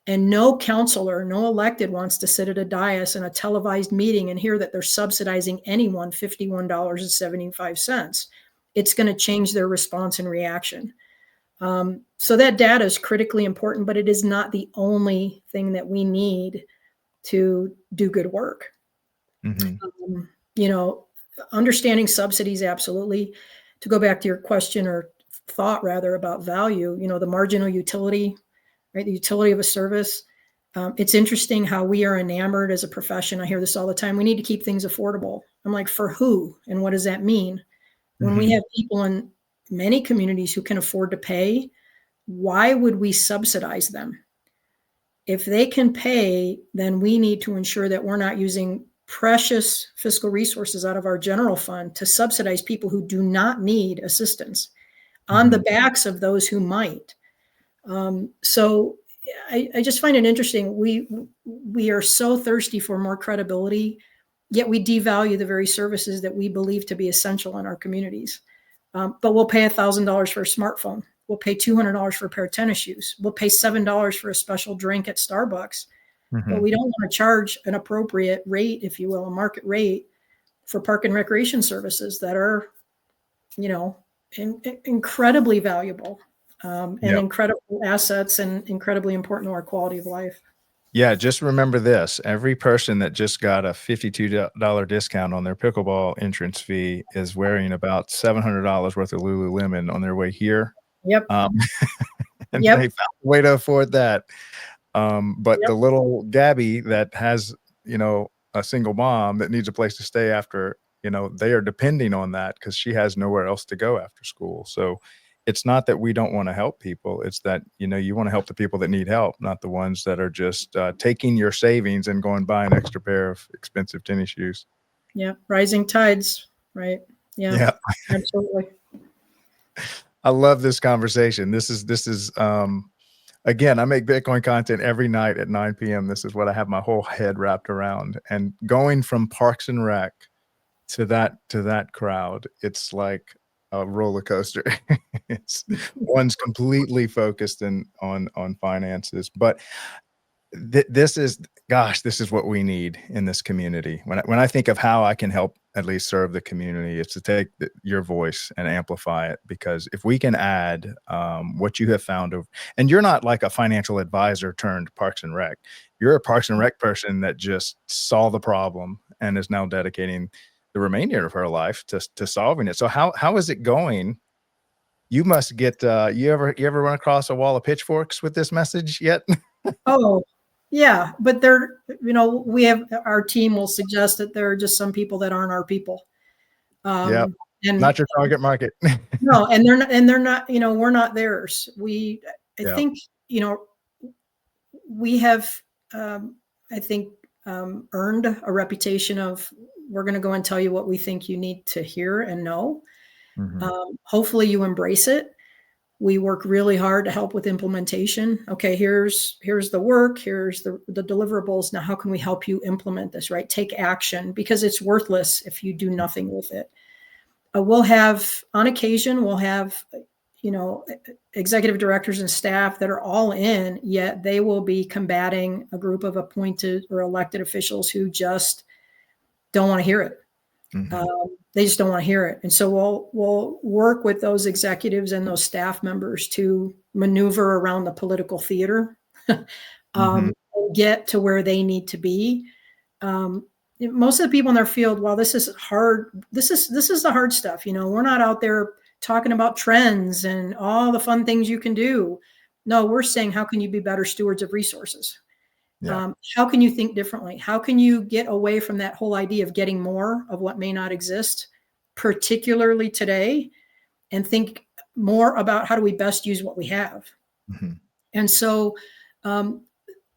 And no counselor, no elected wants to sit at a dais in a televised meeting and hear that they're subsidizing anyone $51.75. It's going to change their response and reaction. So that data is critically important, but it is not the only thing that we need to do good work. Mhm. Um, you know, Understanding subsidies, absolutely. To go back to your question or thought rather about value, the marginal utility, right? The utility of a service. It's interesting how we are enamored as a profession. I hear this all the time. We need to keep things affordable. I'm like, for who? And what does that mean? When we Mhm. have people in many communities who can afford to pay, why would we subsidize them? If they can pay, then we need to ensure that we're not using precious fiscal resources out of our general fund to subsidize people who do not need assistance on the Mhm. backs of those who might. So I just find it interesting. We are so thirsty for more credibility, yet we devalue the very services that we believe to be essential in our communities. But we'll pay $1,000 for a smartphone. We'll pay $200 for a pair of tennis shoes. We'll pay $7 for a special drink at Starbucks. But Mhm. we don't want to charge an appropriate rate, if you will, a market rate for park and recreation services that are, you know, incredibly valuable and Yep. incredible assets and incredibly important to our quality of life. Yeah, just remember this, every person that just got a $52 discount on their pickleball entrance fee is wearing about $700 worth of Lululemon on their way here, Yep. um, and Yep. they found a way to afford that. But Yep. the little Gabby that has, a single mom that needs a place to stay after, they are depending on that because she has nowhere else to go after school. So it's not that we don't want to help people. It's that, you want to help the people that need help, not the ones that are just taking your savings and going buy an extra pair of expensive tennis shoes. Yep. Rising tides. Right. Yeah. Yeah. Absolutely. I love this conversation. Again, I make Bitcoin content every night at 9 p.m. This is what I have my whole head wrapped around. And going from Parks and Rec to that crowd, it's like a roller coaster. It's one's completely focused on finances, but this is gosh, this is what we need in this community. When I think of how I can help at least serve the community, it's to take your voice and amplify it. Because if we can add what you have found over, and you're not like a financial advisor turned Parks and Rec, you're a Parks and Rec person that just saw the problem and is now dedicating the remainder of her life to solving it. So how is it going? You must get you ever run across a wall of pitchforks with this message yet? Oh, yeah. But we have our team will suggest that there are just some people that aren't our people. Yeah. And Not your target market. no, they're not, we're not theirs. I Yeah. think, we have, I think, earned a reputation of we're going to go and tell you what we think you need to hear and know. Mhm. Hopefully you embrace it. We work really hard to help with implementation. Okay, here's the work, here's the deliverables. Now, how can we help you implement this, right? Take action, because it's worthless if you do nothing with it. We'll have, on occasion, we'll have, executive directors and staff that are all in, yet they will be combating a group of appointed or elected officials who just don't want to hear it. They just don't want to hear it. And so we'll work with those executives and those staff members to maneuver around the political theater, and get to where they need to be. Most of the people in their field, while this is hard, this is the hard stuff. We're not out there talking about trends and all the fun things you can do. No, we're saying, how can you be better stewards of resources? Yeah. How can you think differently? How can you get away from that whole idea of getting more of what may not exist, particularly today, and think more about how do we best use what we have? And so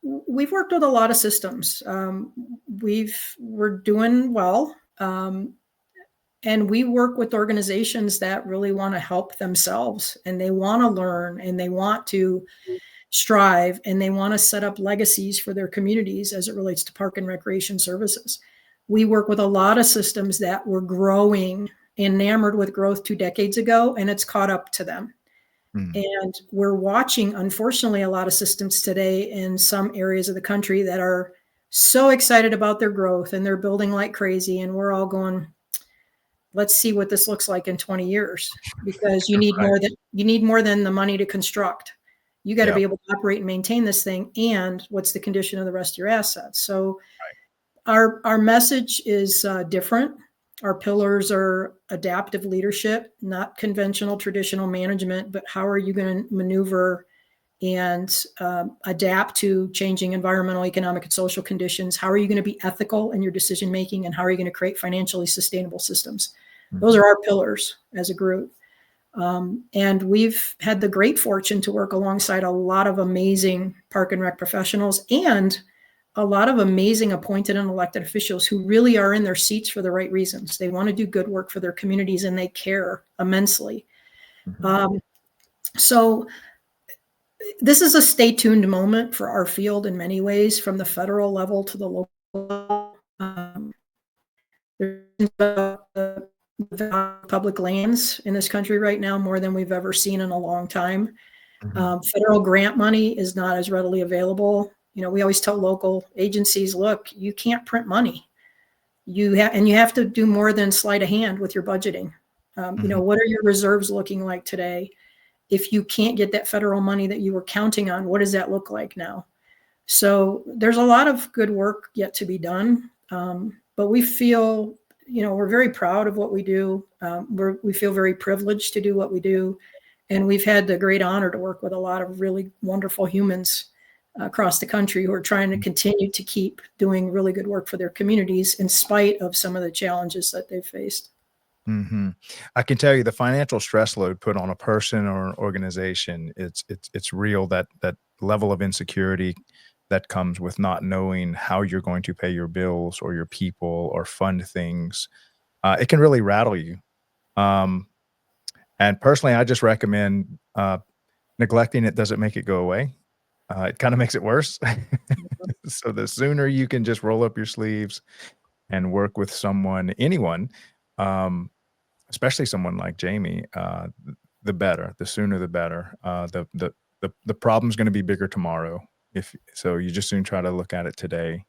we've worked with a lot of systems. We're doing well. And we work with organizations that really want to help themselves, and they want to learn, and they want to strive, and they want to set up legacies for their communities as it relates to park and recreation services. We work with a lot of systems that were growing, enamored with growth 2 decades ago, and it's caught up to them. And we're watching, unfortunately, a lot of systems today in some areas of the country that are so excited about their growth, and they're building like crazy. And we're all going, let's see what this looks like in 20 years, because you need more than the money to construct. You got to be able to operate and maintain this thing. And what's the condition of the rest of your assets? So our message is different. Our pillars are adaptive leadership, not conventional traditional management, but how are you going to maneuver and adapt to changing environmental, economic, and social conditions? How are you going to be ethical in your decision making? And how are you going to create financially sustainable systems? Those are our pillars as a group. And we've had the great fortune to work alongside a lot of amazing park and rec professionals and a lot of amazing appointed and elected officials who really are in their seats for the right reasons. They want to do good work for their communities, and they care immensely. So this is a stay tuned moment for our field in many ways, from the federal level to the local level. There's public lands in this country right now more than we've ever seen in a long time. Federal grant money is not as readily available. We always tell local agencies, look, you can't print money. You have to do more than sleight of hand with your budgeting. What are your reserves looking like today? If you can't get that federal money that you were counting on, what does that look like now? So there's a lot of good work yet to be done. But we feel, we're very proud of what we do. We feel very privileged to do what we do. And we've had the great honor to work with a lot of really wonderful humans across the country who are trying to continue to keep doing really good work for their communities in spite of some of the challenges that they've faced. I can tell you the financial stress load put on a person or an organization, it's real, that level of insecurity that comes with not knowing how you're going to pay your bills or your people or fund things. It can really rattle you. And personally, I just recommend neglecting it doesn't make it go away. It kind of makes it worse. So the sooner you can just roll up your sleeves and work with anyone, especially someone like Jamie, the better. The sooner the better. The problem's going to be bigger tomorrow. So you just soon try to look at it today.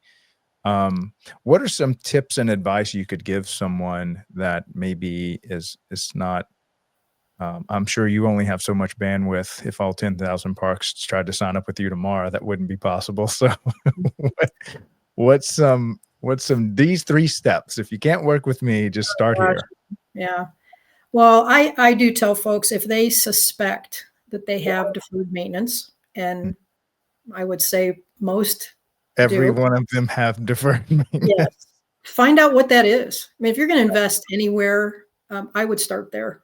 What are some tips and advice you could give someone that maybe is not? I'm sure you only have so much bandwidth. If all 10,000 parks tried to sign up with you tomorrow, that wouldn't be possible. So what's some these 3 steps? If you can't work with me, just start here. Yeah. Well, I do tell folks, if they suspect that they have deferred maintenance, and I would say most Every do. one of them have deferred maintenance. Yes. Find out what that is. I mean, if you're going to invest anywhere, I would start there.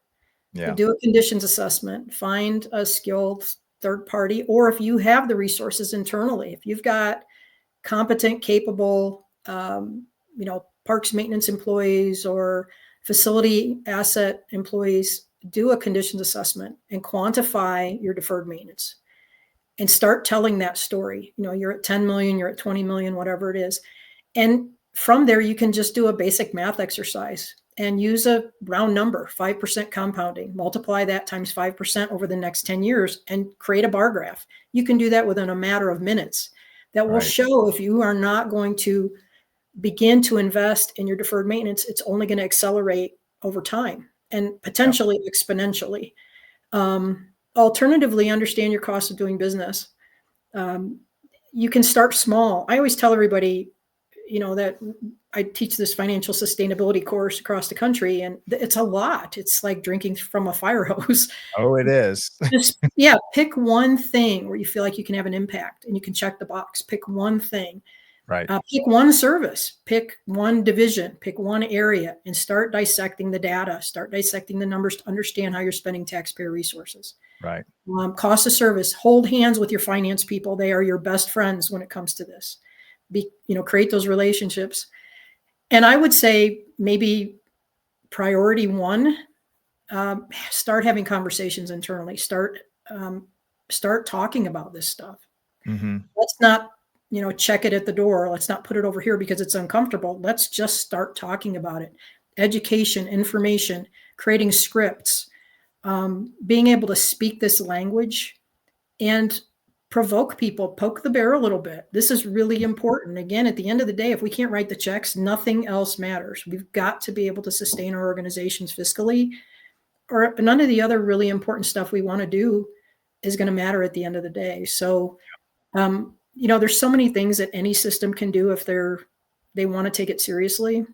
Yeah. Do a conditions assessment, find a skilled third party, or if you have the resources internally, if you've got competent, capable, parks maintenance employees or facility asset employees, do a conditions assessment and quantify your deferred maintenance and start telling that story. You know, you're at 10 million, you're at 20 million, whatever it is. And from there, you can just do a basic math exercise and use a round number, 5% compounding, multiply that times 5% over the next 10 years and create a bar graph. You can do that within a matter of minutes. That will show if you are not going to begin to invest in your deferred maintenance, it's only going to accelerate over time and potentially exponentially. Alternatively, understand your cost of doing business. You can start small. I always tell everybody, you know, that I teach this financial sustainability course across the country, and it's a lot. It's like drinking from a fire hose. Oh, it is. Just, pick one thing where you feel like you can have an impact and you can check the box. Pick one thing. Right. Pick one service, pick one division, pick one area, and start dissecting the data, start dissecting the numbers to understand how you're spending taxpayer resources. Right. Cost of service, hold hands with your finance people. They are your best friends when it comes to this. Create those relationships. And I would say maybe priority one, start having conversations internally, start talking about this stuff. Mm-hmm. Let's not, check it at the door. Let's not put it over here because it's uncomfortable. Let's just start talking about it. Education, information, creating scripts, being able to speak this language and provoke people, poke the bear a little bit. This is really important. Again, at the end of the day, if we can't write the checks, nothing else matters. We've got to be able to sustain our organizations fiscally, or none of the other really important stuff we want to do is going to matter at the end of the day. So, there's so many things that any system can do if they want to take it seriously.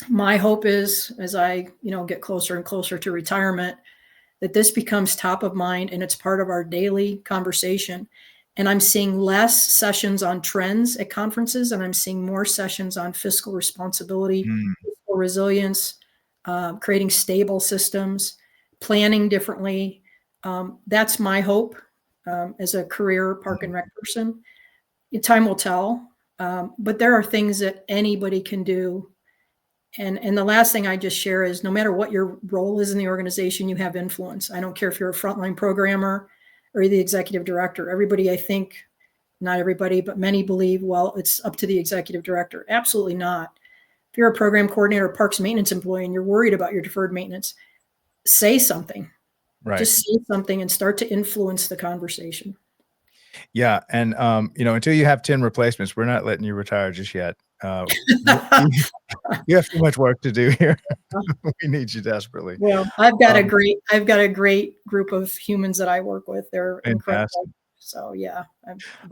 My hope is, as I, get closer and closer to retirement, that this becomes top of mind and it's part of our daily conversation. And I'm seeing less sessions on trends at conferences, and I'm seeing more sessions on fiscal responsibility, fiscal resilience, creating stable systems, planning differently. That's my hope as a career park and rec person. Time will tell, but there are things that anybody can do. And the last thing I just share is no matter what your role is in the organization, you have influence. I don't care if you're a frontline programmer or the executive director. Everybody, I think, not everybody, but many believe, well, it's up to the executive director. Absolutely not. If you're a program coordinator or parks maintenance employee and you're worried about your deferred maintenance, say something. Right. Just say something and start to influence the conversation. Yeah. And, until you have 10 replacements, we're not letting you retire just yet. You have too much work to do here. We need you desperately. Well, I've got a great group of humans that I work with. They're incredible. So yeah,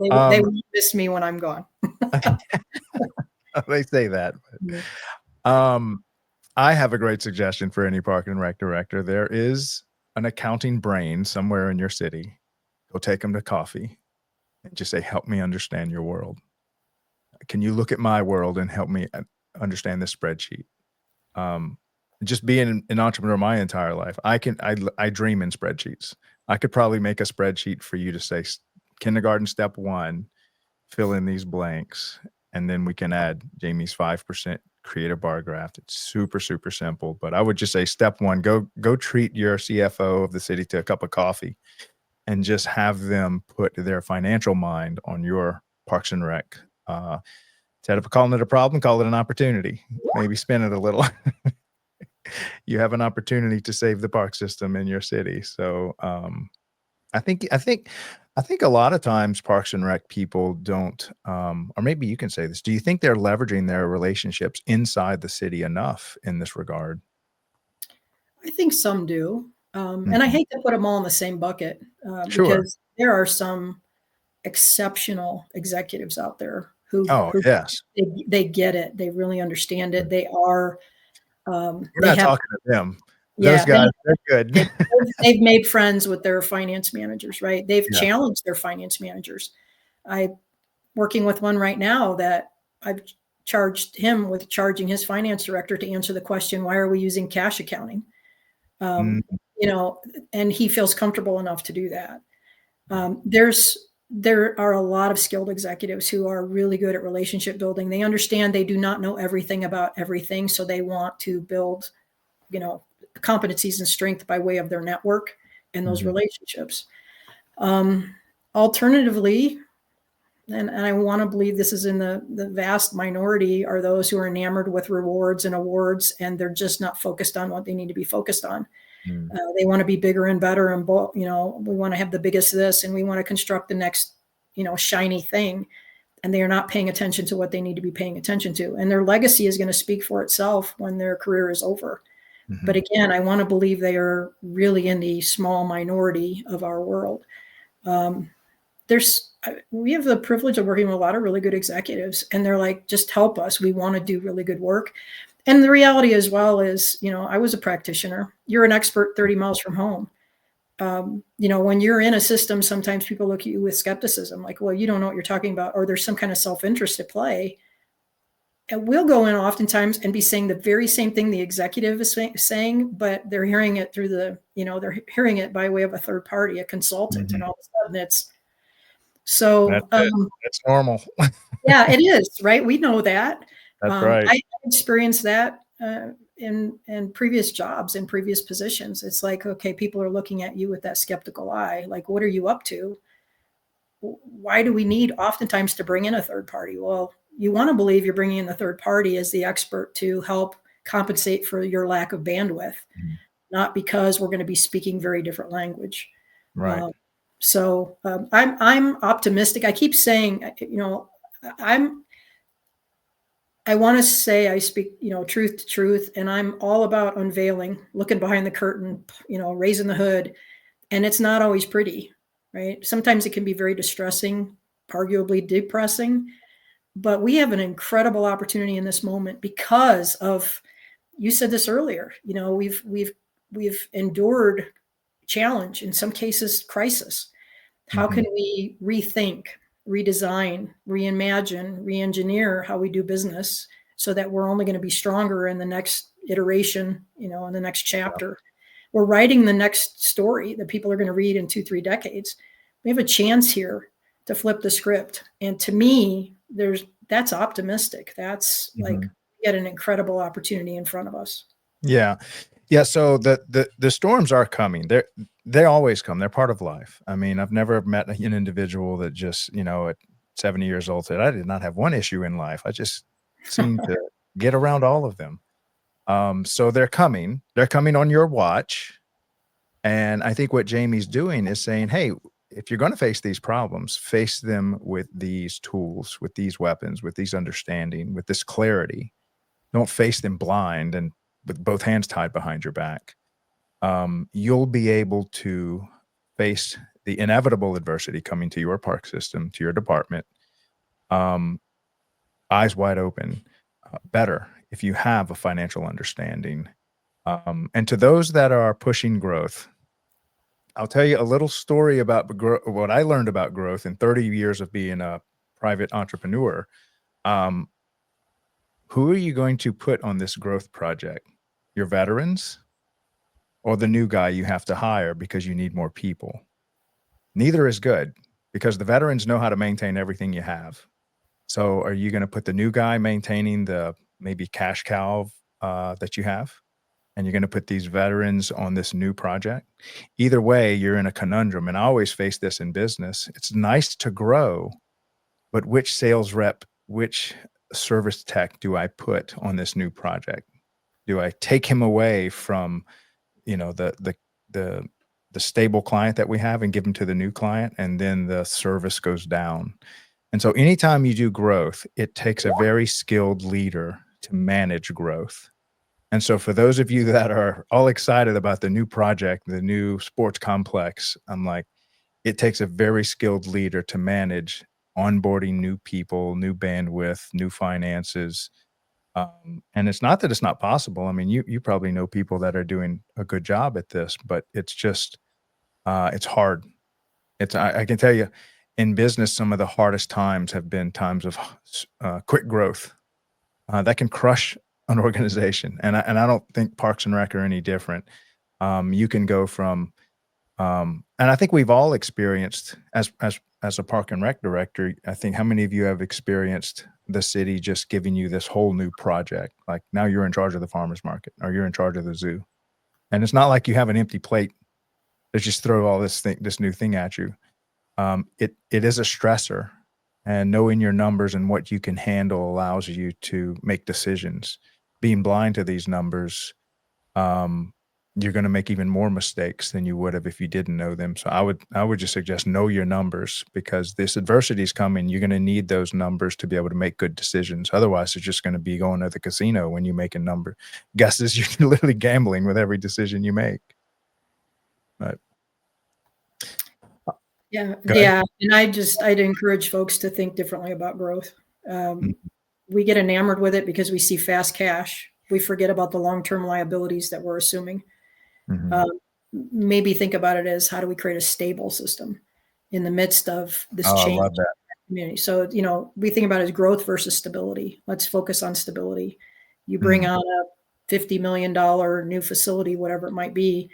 they won't miss me when I'm gone. They say that. But, I have a great suggestion for any park and rec director. There is an accounting brain somewhere in your city. Go take them to coffee and just say, help me understand your world. Can you look at my world and help me understand this spreadsheet? Just being an entrepreneur my entire life, I dream in spreadsheets. I could probably make a spreadsheet for you to say kindergarten step 1, fill in these blanks, and then we can add Jamie's 5%, create a bar graph. It's super, super simple. But I would just say step 1, go treat your CFO of the city to a cup of coffee and just have them put their financial mind on your Parks and Rec. Instead of calling it a problem, call it an opportunity. Maybe spin it a little. You have an opportunity to save the park system in your city. So I think a lot of times Parks and Rec people don't, or maybe you can say this. Do you think they're leveraging their relationships inside the city enough in this regard? I think some do. And I hate to put them all in the same bucket Sure. because there are some exceptional executives out there who yes, they get it. They really understand it. They are. We're not talking to them. Yeah, Those guys, they're good. they've made friends with their finance managers, right? They've Yeah. challenged their finance managers. I'm working with one right now that I've charged him with charging his finance director to answer the question, why are we using cash accounting? And he feels comfortable enough to do that. There are a lot of skilled executives who are really good at relationship building. They understand they do not know everything about everything. So they want to build, competencies and strength by way of their network and those Mhm. relationships. Alternatively, and I want to believe this is in the vast minority, are those who are enamored with rewards and awards, and they're just not focused on what they need to be focused on. Mm. They want to be bigger and better, and we want to have the biggest this, and we want to construct the next, shiny thing, and they are not paying attention to what they need to be paying attention to, and their legacy is going to speak for itself when their career is over. But Mhm. again, I want to believe they are really in the small minority of our world. Um, we have the privilege of working with a lot of really good executives, and they're like, just help us. We want to do really good work. And the reality as well is, I was a practitioner. You're an expert 30 miles from home. When you're in a system, sometimes people look at you with skepticism, like, well, you don't know what you're talking about, or there's some kind of self-interest at play. And we'll go in oftentimes and be saying the very same thing the executive is saying, but they're hearing it through they're hearing it by way of a third party, a consultant, and Mhm. all of a sudden it's That's so. it. That's normal. Yeah, it is, right? We know that. That's right. I experienced that in previous jobs, in previous positions. It's like, okay, people are looking at you with that skeptical eye. Like, what are you up to? Why do we need oftentimes to bring in a third party? Well, you want to believe you're bringing in the third party as the expert to help compensate for your lack of bandwidth, Mhm. not because we're going to be speaking very different language. Right. Um, I'm optimistic. I keep saying, I'm I want to say I speak, truth to truth, and I'm all about unveiling, looking behind the curtain, raising the hood, and it's not always pretty, right? Sometimes it can be very distressing, arguably depressing, but we have an incredible opportunity in this moment because of, you said this earlier, we've endured challenge, in some cases crisis. How can Mhm. we rethink, redesign, reimagine, re-engineer how we do business so that we're only going to be stronger in the next iteration, in the next Yeah. chapter? We're writing the next story that people are going to read in 2-3 decades. We have a chance here to flip the script. And to me, that's optimistic. That's like Mhm. we get an incredible opportunity in front of us. Yeah. Yeah, so the storms are coming. They always come. They're part of life. I mean, I've never met an individual that just, at 70 years old said, "I did not have one issue in life. I just seem to get around all of them." So they're coming. They're coming on your watch. And I think what Jamie's doing is saying, "Hey, if you're gonna face these problems, face them with these tools, with these weapons, with these understanding, with this clarity. Don't face them blind and with both hands tied behind your back." You'll be able to face the inevitable adversity coming to your park system, to your department, um, eyes wide open, better if you have a financial understanding. And to those that are pushing growth, I'll tell you a little story about what I learned about growth in 30 years of being a private entrepreneur. Um, who are you going to put on this growth project? Your veterans or the new guy you have to hire because you need more people? Neither is good because the veterans know how to maintain everything you have. So are you gonna put the new guy maintaining the maybe cash cow, that you have? And you're gonna put these veterans on this new project? Either way, you're in a conundrum, and I always face this in business. It's nice to grow, but which sales rep, which service tech do I put on this new project? Do I take him away from, you know, the the stable client that we have and give them to the new client, and then the service goes down. And so anytime you do growth, it takes a very skilled leader to manage growth. And so for those of you that are all excited about the new project, the new sports complex, I'm like, it takes a very skilled leader to manage onboarding new people, new bandwidth, new finances. And it's not that it's not possible. I mean, you probably know people that are doing a good job at this, but it's just it's hard. I can tell you, in business, some of the hardest times have been times of quick growth that can crush an organization, and I don't think Parks and Rec are any different. You can go from and I think we've all experienced as a park and rec director. I think how many of you have experienced the city just giving you this whole new project? Like now you're in charge of the farmers market or you're in charge of the zoo. And it's not like you have an empty plate to just throw all this new thing at you. It is a stressor, and knowing your numbers and what you can handle allows you to make decisions. Being blind to these numbers, um, you're going to make even more mistakes than you would have if you didn't know them. So I would just suggest know your numbers, because this adversity is coming. You're going to need those numbers to be able to make good decisions. Otherwise, it's just going to be going to the casino when you make a number guesses. You're literally gambling with every decision you make. But Yeah, go ahead. yeah, and I'd encourage folks to think differently about growth. Mm, Um, we get enamored with it because we see fast cash. We forget about the long-term liabilities that we're assuming. mhm. Um, maybe think about it as, how do we create a stable system in the midst of this Oh, I change love in that. the community? So, we think about it as growth versus stability. Let's focus on stability. You bring Mm, on a $50 million new facility, whatever it might be,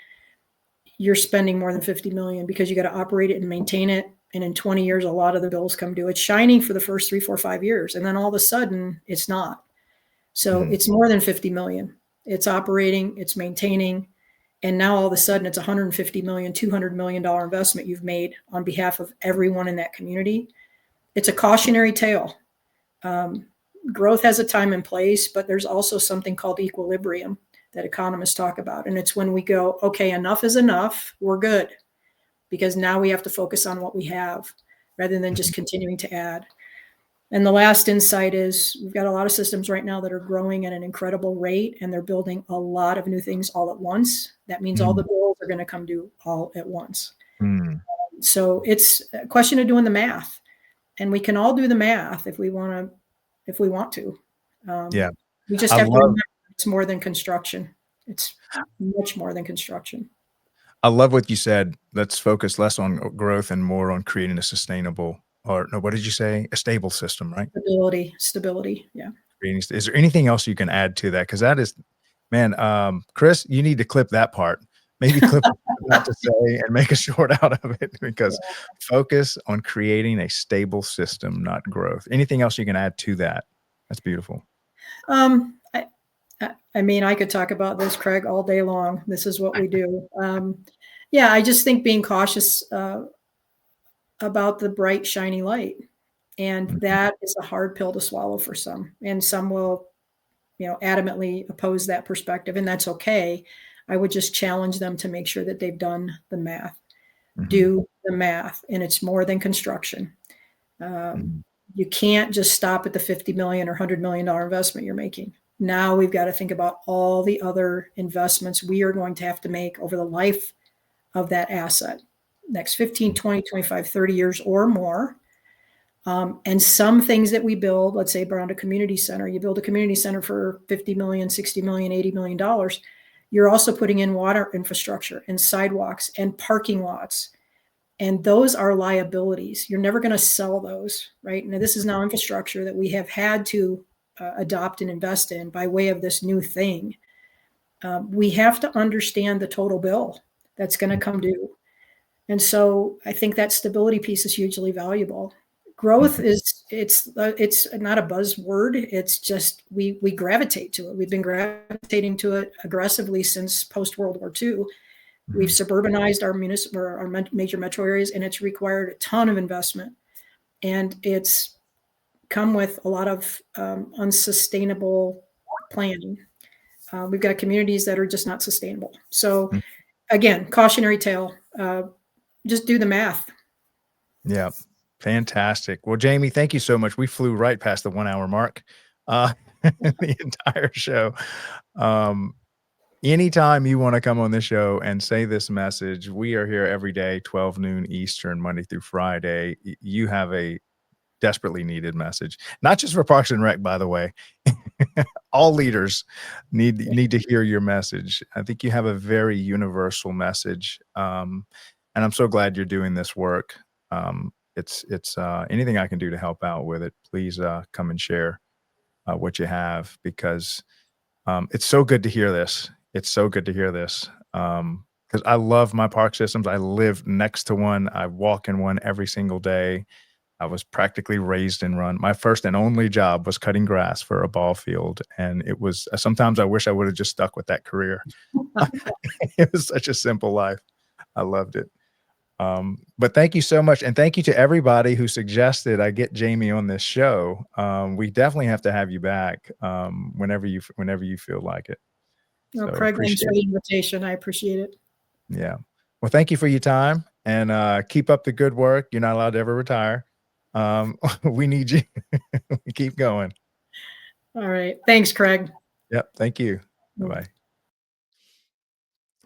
you're spending more than 50 million because you got to operate it and maintain it. And in 20 years, a lot of the bills come due. It's shining for the first 3, 4, 5 years. And then all of a sudden it's not. So mhm, it's more than 50 million. It's operating, it's maintaining. And now all of a sudden it's 150 million, $200 million investment you've made on behalf of everyone in that community. It's a cautionary tale. Um, Growth has a time and place, but there's also something called equilibrium that economists talk about. And it's when we go, okay, enough is enough, we're good, because now we have to focus on what we have rather than mhm, just continuing to add. And the last insight is, we've got a lot of systems right now that are growing at an incredible rate, and they're building a lot of new things all at once. That means all mm, the bills are going to come due all at once. mm. So it's a question of doing the math, and we can all do the math if we want to. Um, Yeah. we just I have to love remember it's more than construction. It's much more than construction. I love what you said. Let's focus less on growth and more on creating a sustainable, or no, what did you say? A stable system, right? Stability. Yeah. Is there anything else you can add to that? Because that is, man, Chris, you need to clip that part. Maybe clip what you're about to say and make a short out of it, because Yeah. focus on creating a stable system, not growth. Anything else you can add to that? That's beautiful. Um, I, I mean, I could talk about this, Craig, all day long. This is what we do. Yeah, I just think being cautious about the bright, shiny light. And Mhm, that is a hard pill to swallow for some. And some will, adamantly oppose that perspective, and that's okay. I would just challenge them to make sure that they've done the math. mhm, Do the math, and it's more than construction. Um, mhm, you can't just stop at the 50 million or $100 million investment you're making. Now we've got to think about all the other investments we are going to have to make over the life of that asset, next 15, mhm, 20, 25, 30 years or more. And some things that we build, let's say around a community center, you build a community center for 50 million, 60 million, $80 million. You're also putting in water infrastructure and sidewalks and parking lots. And those are liabilities. You're never going to sell those, right? Now, this is now infrastructure that we have had to adopt and invest in by way of this new thing. We have to understand the total bill that's going to come due. And so I think that stability piece is hugely valuable. Growth mhm, is it's not a buzzword. It's just we gravitate to it. We've been gravitating to it aggressively since post World War II. We've mhm, suburbanized our municipal, our major metro areas, and it's required a ton of investment. And it's come with a lot of unsustainable planning. We've got communities that are just not sustainable. So mhm. again, cautionary tale. Just do the math. Yeah. Fantastic. Well, Jamie, thank you so much. We flew right past the 1 hour mark, uh, the entire show. Um, Anytime you wanna come on this show and say this message, we are here every day, 12 noon Eastern, Monday through Friday. You have a desperately needed message, not just for Parks and Rec, by the way. All leaders need to hear your message. I think you have a very universal message, and I'm so glad you're doing this work. It's anything I can do to help out with it, please, come and share, what you have, because it's so good to hear this. It's so good to hear this, because I love my park systems. I live next to one. I walk in one every single day. I was practically raised and run. My first and only job was cutting grass for a ball field, and it was sometimes I wish I would have just stuck with that career. It was such a simple life. I loved it. But thank you so much, and thank you to everybody who suggested I get Jamie on this show. We definitely have to have you back whenever you feel like it. No, So Craig, thanks appreciate for it. the invitation. I appreciate it. Yeah. Well, thank you for your time, and keep up the good work. You're not allowed to ever retire. We need you. Keep going. All right. Thanks, Craig. Yep. Thank you. Bye bye.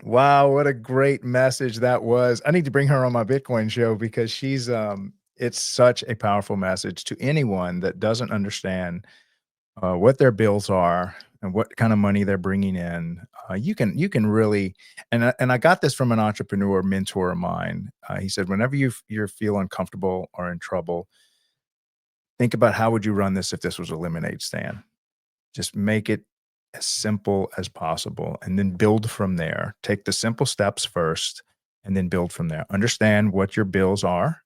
Wow, what a great message that was. I need to bring her on my Bitcoin show because it's such a powerful message to anyone that doesn't understand what their bills are and what kind of money they're bringing in. You can really, and I got this from an entrepreneur mentor of mine. He said, whenever you feel uncomfortable or in trouble, think about how would you run this if this was a lemonade stand. Just make it as simple as possible and then build from there. Take the simple steps first and then build from there. Understand what your bills are,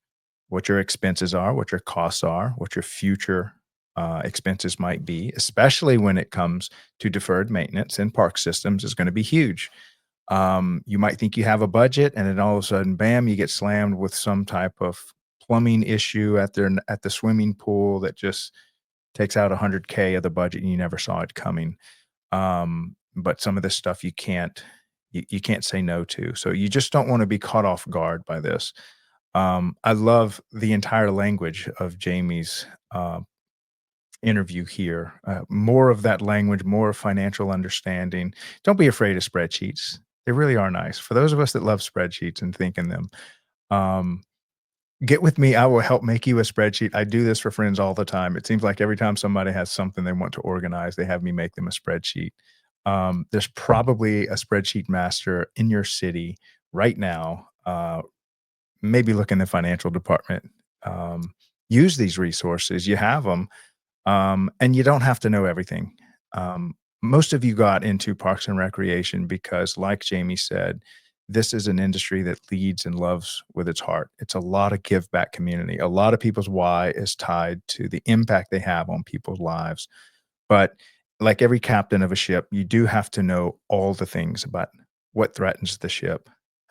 what your expenses are, what your costs are, what your future expenses might be, especially when it comes to deferred maintenance and park systems is going to be huge. You might think you have a budget and then all of a sudden, bam, you get slammed with some type of plumbing issue at the swimming pool that just takes out 100K of the budget and you never saw it coming. But some of this stuff you can't say no to. So you just don't want to be caught off guard by this. I love the entire language of Jamie's interview here. More of that language, more financial understanding. Don't be afraid of spreadsheets. They really are nice for those of us that love spreadsheets and think in them. Um, Get with me. I will help make you a spreadsheet. I do this for friends all the time. It seems like every time somebody has something they want to organize, they have me make them a spreadsheet. There's probably a spreadsheet master in your city right now. Maybe look in the financial department. Use these resources. You have them, and you don't have to know everything. Most of you got into Parks and Recreation because, like Jamie said, this is an industry that leads and loves with its heart. It's a lot of give back community. A lot of people's why is tied to the impact they have on people's lives. But like every captain of a ship, you do have to know all the things about what threatens the ship,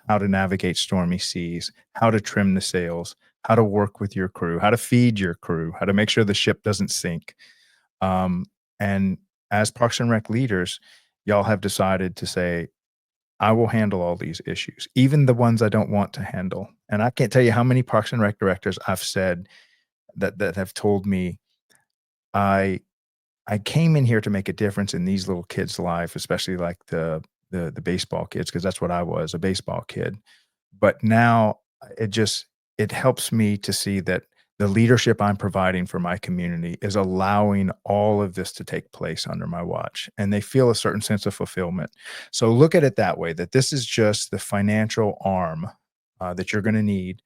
how to navigate stormy seas, how to trim the sails, how to work with your crew, how to feed your crew, how to make sure the ship doesn't sink. And as Parks and Rec leaders, y'all have decided to say, I will handle all these issues, even the ones I don't want to handle. And I can't tell you how many Parks and Rec directors I've said that have told me, I I came in here to make a difference in these little kids' life, especially like the baseball kids, because that's what I was, a baseball kid. But now it helps me to see that the leadership I'm providing for my community is allowing all of this to take place under my watch, and they feel a certain sense of fulfillment. So look at it that way, that this is just the financial arm that you're going to need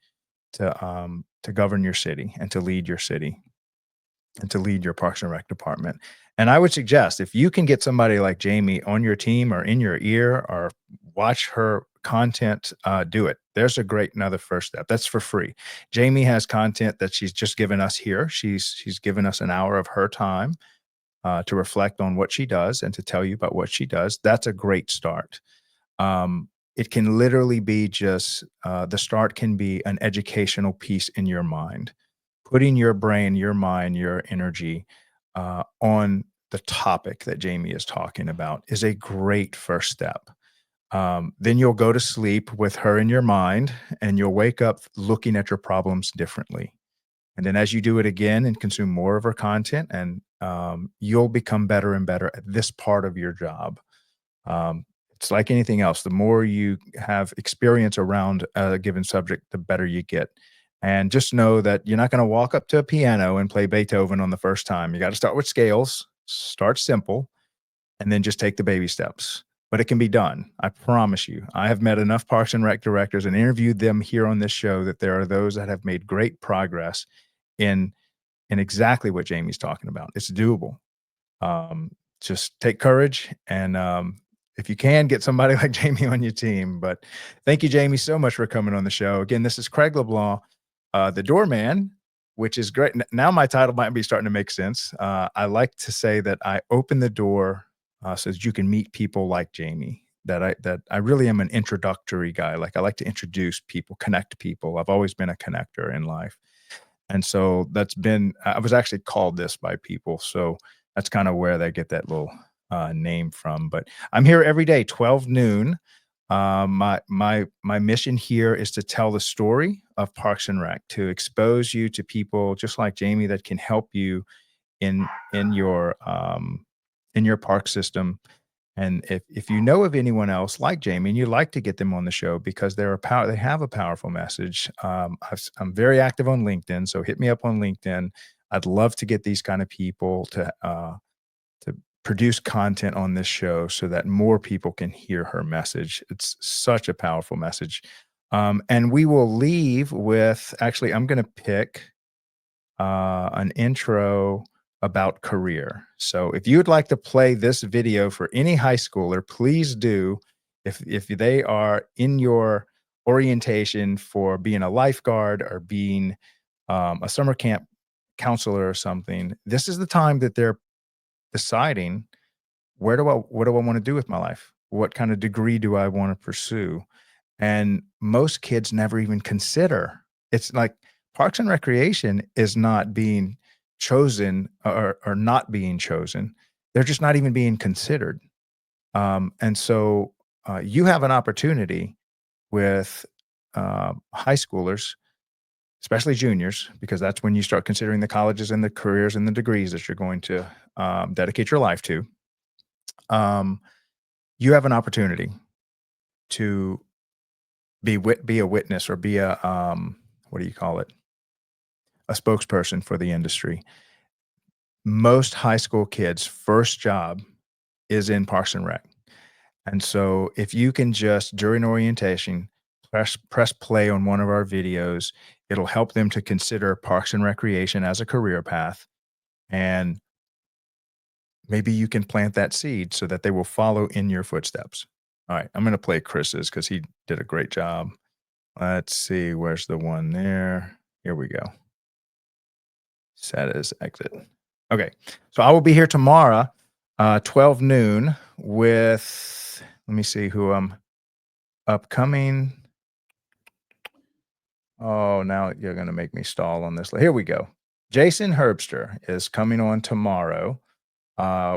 to govern your city and to lead your city and to lead your Parks and Rec department. And I would suggest if you can get somebody like Jamie on your team or in your ear or watch her content, do it. There's a great another first step. That's for free. Jamie has content that she's just given us here. She's given us an hour of her time to reflect on what she does and to tell you about what she does. That's a great start. It can literally be just the start can be an educational piece in your mind, putting your brain, your mind, your energy on the topic that Jamie is talking about is a great first step. Then you'll go to sleep with her in your mind and you'll wake up looking at your problems differently. And then as you do it again and consume more of her content, and you'll become better and better at this part of your job. It's like anything else. The more you have experience around a given subject, the better you get. And just know that you're not going to walk up to a piano and play Beethoven on the first time. You got to start with scales, start simple, and then just take the baby steps. But it can be done. I promise you. I have met enough Parks and Rec directors and interviewed them here on this show that there are those that have made great progress in in exactly what Jamie's talking about. It's doable. Um, just take courage and if you can get somebody like Jamie on your team. But thank you, Jamie, so much for coming on the show. Again, this is Craig LeBlanc, the doorman which is great. Now my title might be starting to make sense. I like to say that I open the door so that you can meet people like Jamie. That I really am an introductory guy. Like I like to introduce people, connect people. I've always been a connector in life, and so I was actually called this by people. So that's kind of where they get that little name from. But I'm here every day, 12 noon. My mission here is to tell the story of Parks and Rec, to expose you to people just like Jamie that can help you in in your um, in your park system. And if you know of anyone else like Jamie and you'd like to get them on the show because they have a powerful message. I'm very active on LinkedIn, so hit me up on LinkedIn. I'd love to get these kind of people to produce content on this show so that more people can hear her message. It's such a powerful message. And we will leave with, actually, I'm going to pick an intro about career. So if you would like to play this video for any high schooler, please do. If they are in your orientation for being a lifeguard or being a summer camp counselor or something, this is the time that they're deciding what do I want to do with my life? What kind of degree do I want to pursue? And most kids never even consider. It's like Parks and Recreation is not being chosen or not being chosen. They're just not even being considered. And so you have an opportunity with high schoolers, especially juniors, because that's when you start considering the colleges and the careers and the degrees that you're going to dedicate your life to. You have an opportunity to be a witness or be a what do you call it? A spokesperson for the industry. Most high school kids' first job is in Parks and Rec. And so if you can just, during orientation, press play on one of our videos, it'll help them to consider Parks and Recreation as a career path. And maybe you can plant that seed so that they will follow in your footsteps. All right, I'm going to play Chris's because he did a great job. Let's see, where's the one there? Here we go. Set as exit. Okay, so I will be here tomorrow, 12 noon with, let me see who I'm upcoming. Oh, now you're going to make me stall on this. Here we go. Jason Herbster is coming on tomorrow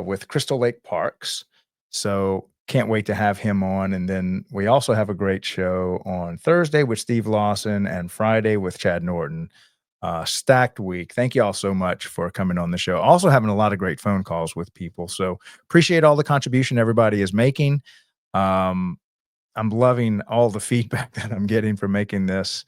with Crystal Lake Parks. So can't wait to have him on. And then we also have a great show on Thursday with Steve Lawson and Friday with Chad Norton. Stacked week. Thank you all so much for coming on the show. Also having a lot of great phone calls with people. So appreciate all the contribution everybody is making. I'm loving all the feedback that I'm getting from making this.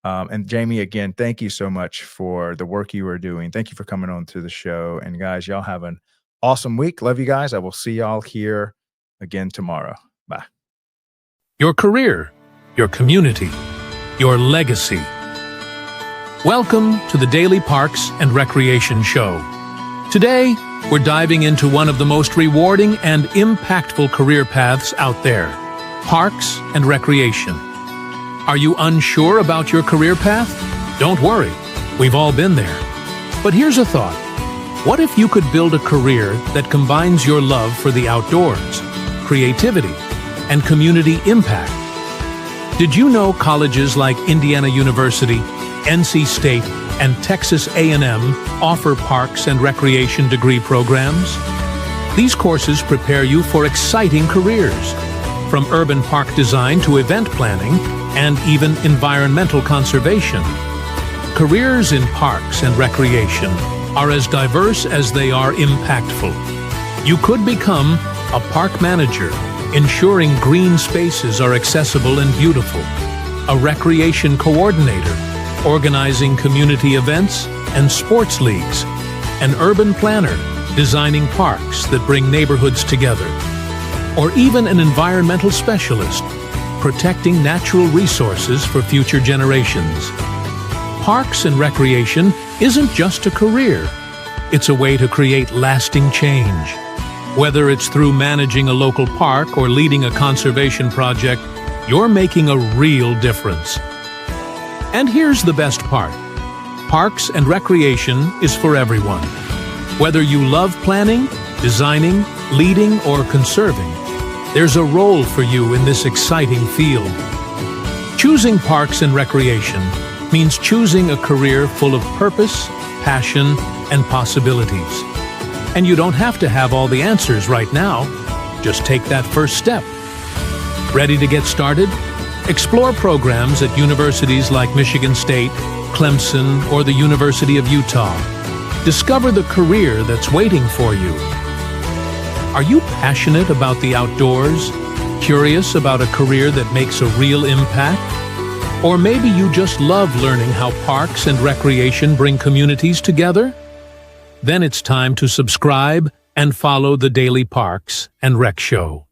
And Jamie, again, thank you so much for the work you are doing. Thank you for coming on to the show. And guys, y'all have an awesome week. Love you guys. I will see y'all here again tomorrow. Bye. Your career, your community, your legacy. Welcome to the Daily Parks and Recreation Show. Today, we're diving into one of the most rewarding and impactful career paths out there, parks and recreation. Are you unsure about your career path? Don't worry, we've all been there. But here's a thought. What if you could build a career that combines your love for the outdoors, creativity, and community impact? Did you know colleges like Indiana University, NC State, and Texas A&M offer parks and recreation degree programs? These courses prepare you for exciting careers, from urban park design to event planning, and even environmental conservation. Careers in parks and recreation are as diverse as they are impactful. You could become a park manager, ensuring green spaces are accessible and beautiful, a recreation coordinator, organizing community events and sports leagues, an urban planner, designing parks that bring neighborhoods together, or even an environmental specialist, protecting natural resources for future generations. Parks and recreation isn't just a career, it's a way to create lasting change. Whether it's through managing a local park or leading a conservation project, you're making a real difference. And here's the best part. Parks and Recreation is for everyone. Whether you love planning, designing, leading, or conserving, there's a role for you in this exciting field. Choosing Parks and Recreation means choosing a career full of purpose, passion, and possibilities. And you don't have to have all the answers right now. Just take that first step. Ready to get started? Explore programs at universities like Michigan State, Clemson, or the University of Utah. Discover the career that's waiting for you. Are you passionate about the outdoors? Curious about a career that makes a real impact? Or maybe you just love learning how parks and recreation bring communities together? Then it's time to subscribe and follow the Daily Parks and Rec Show.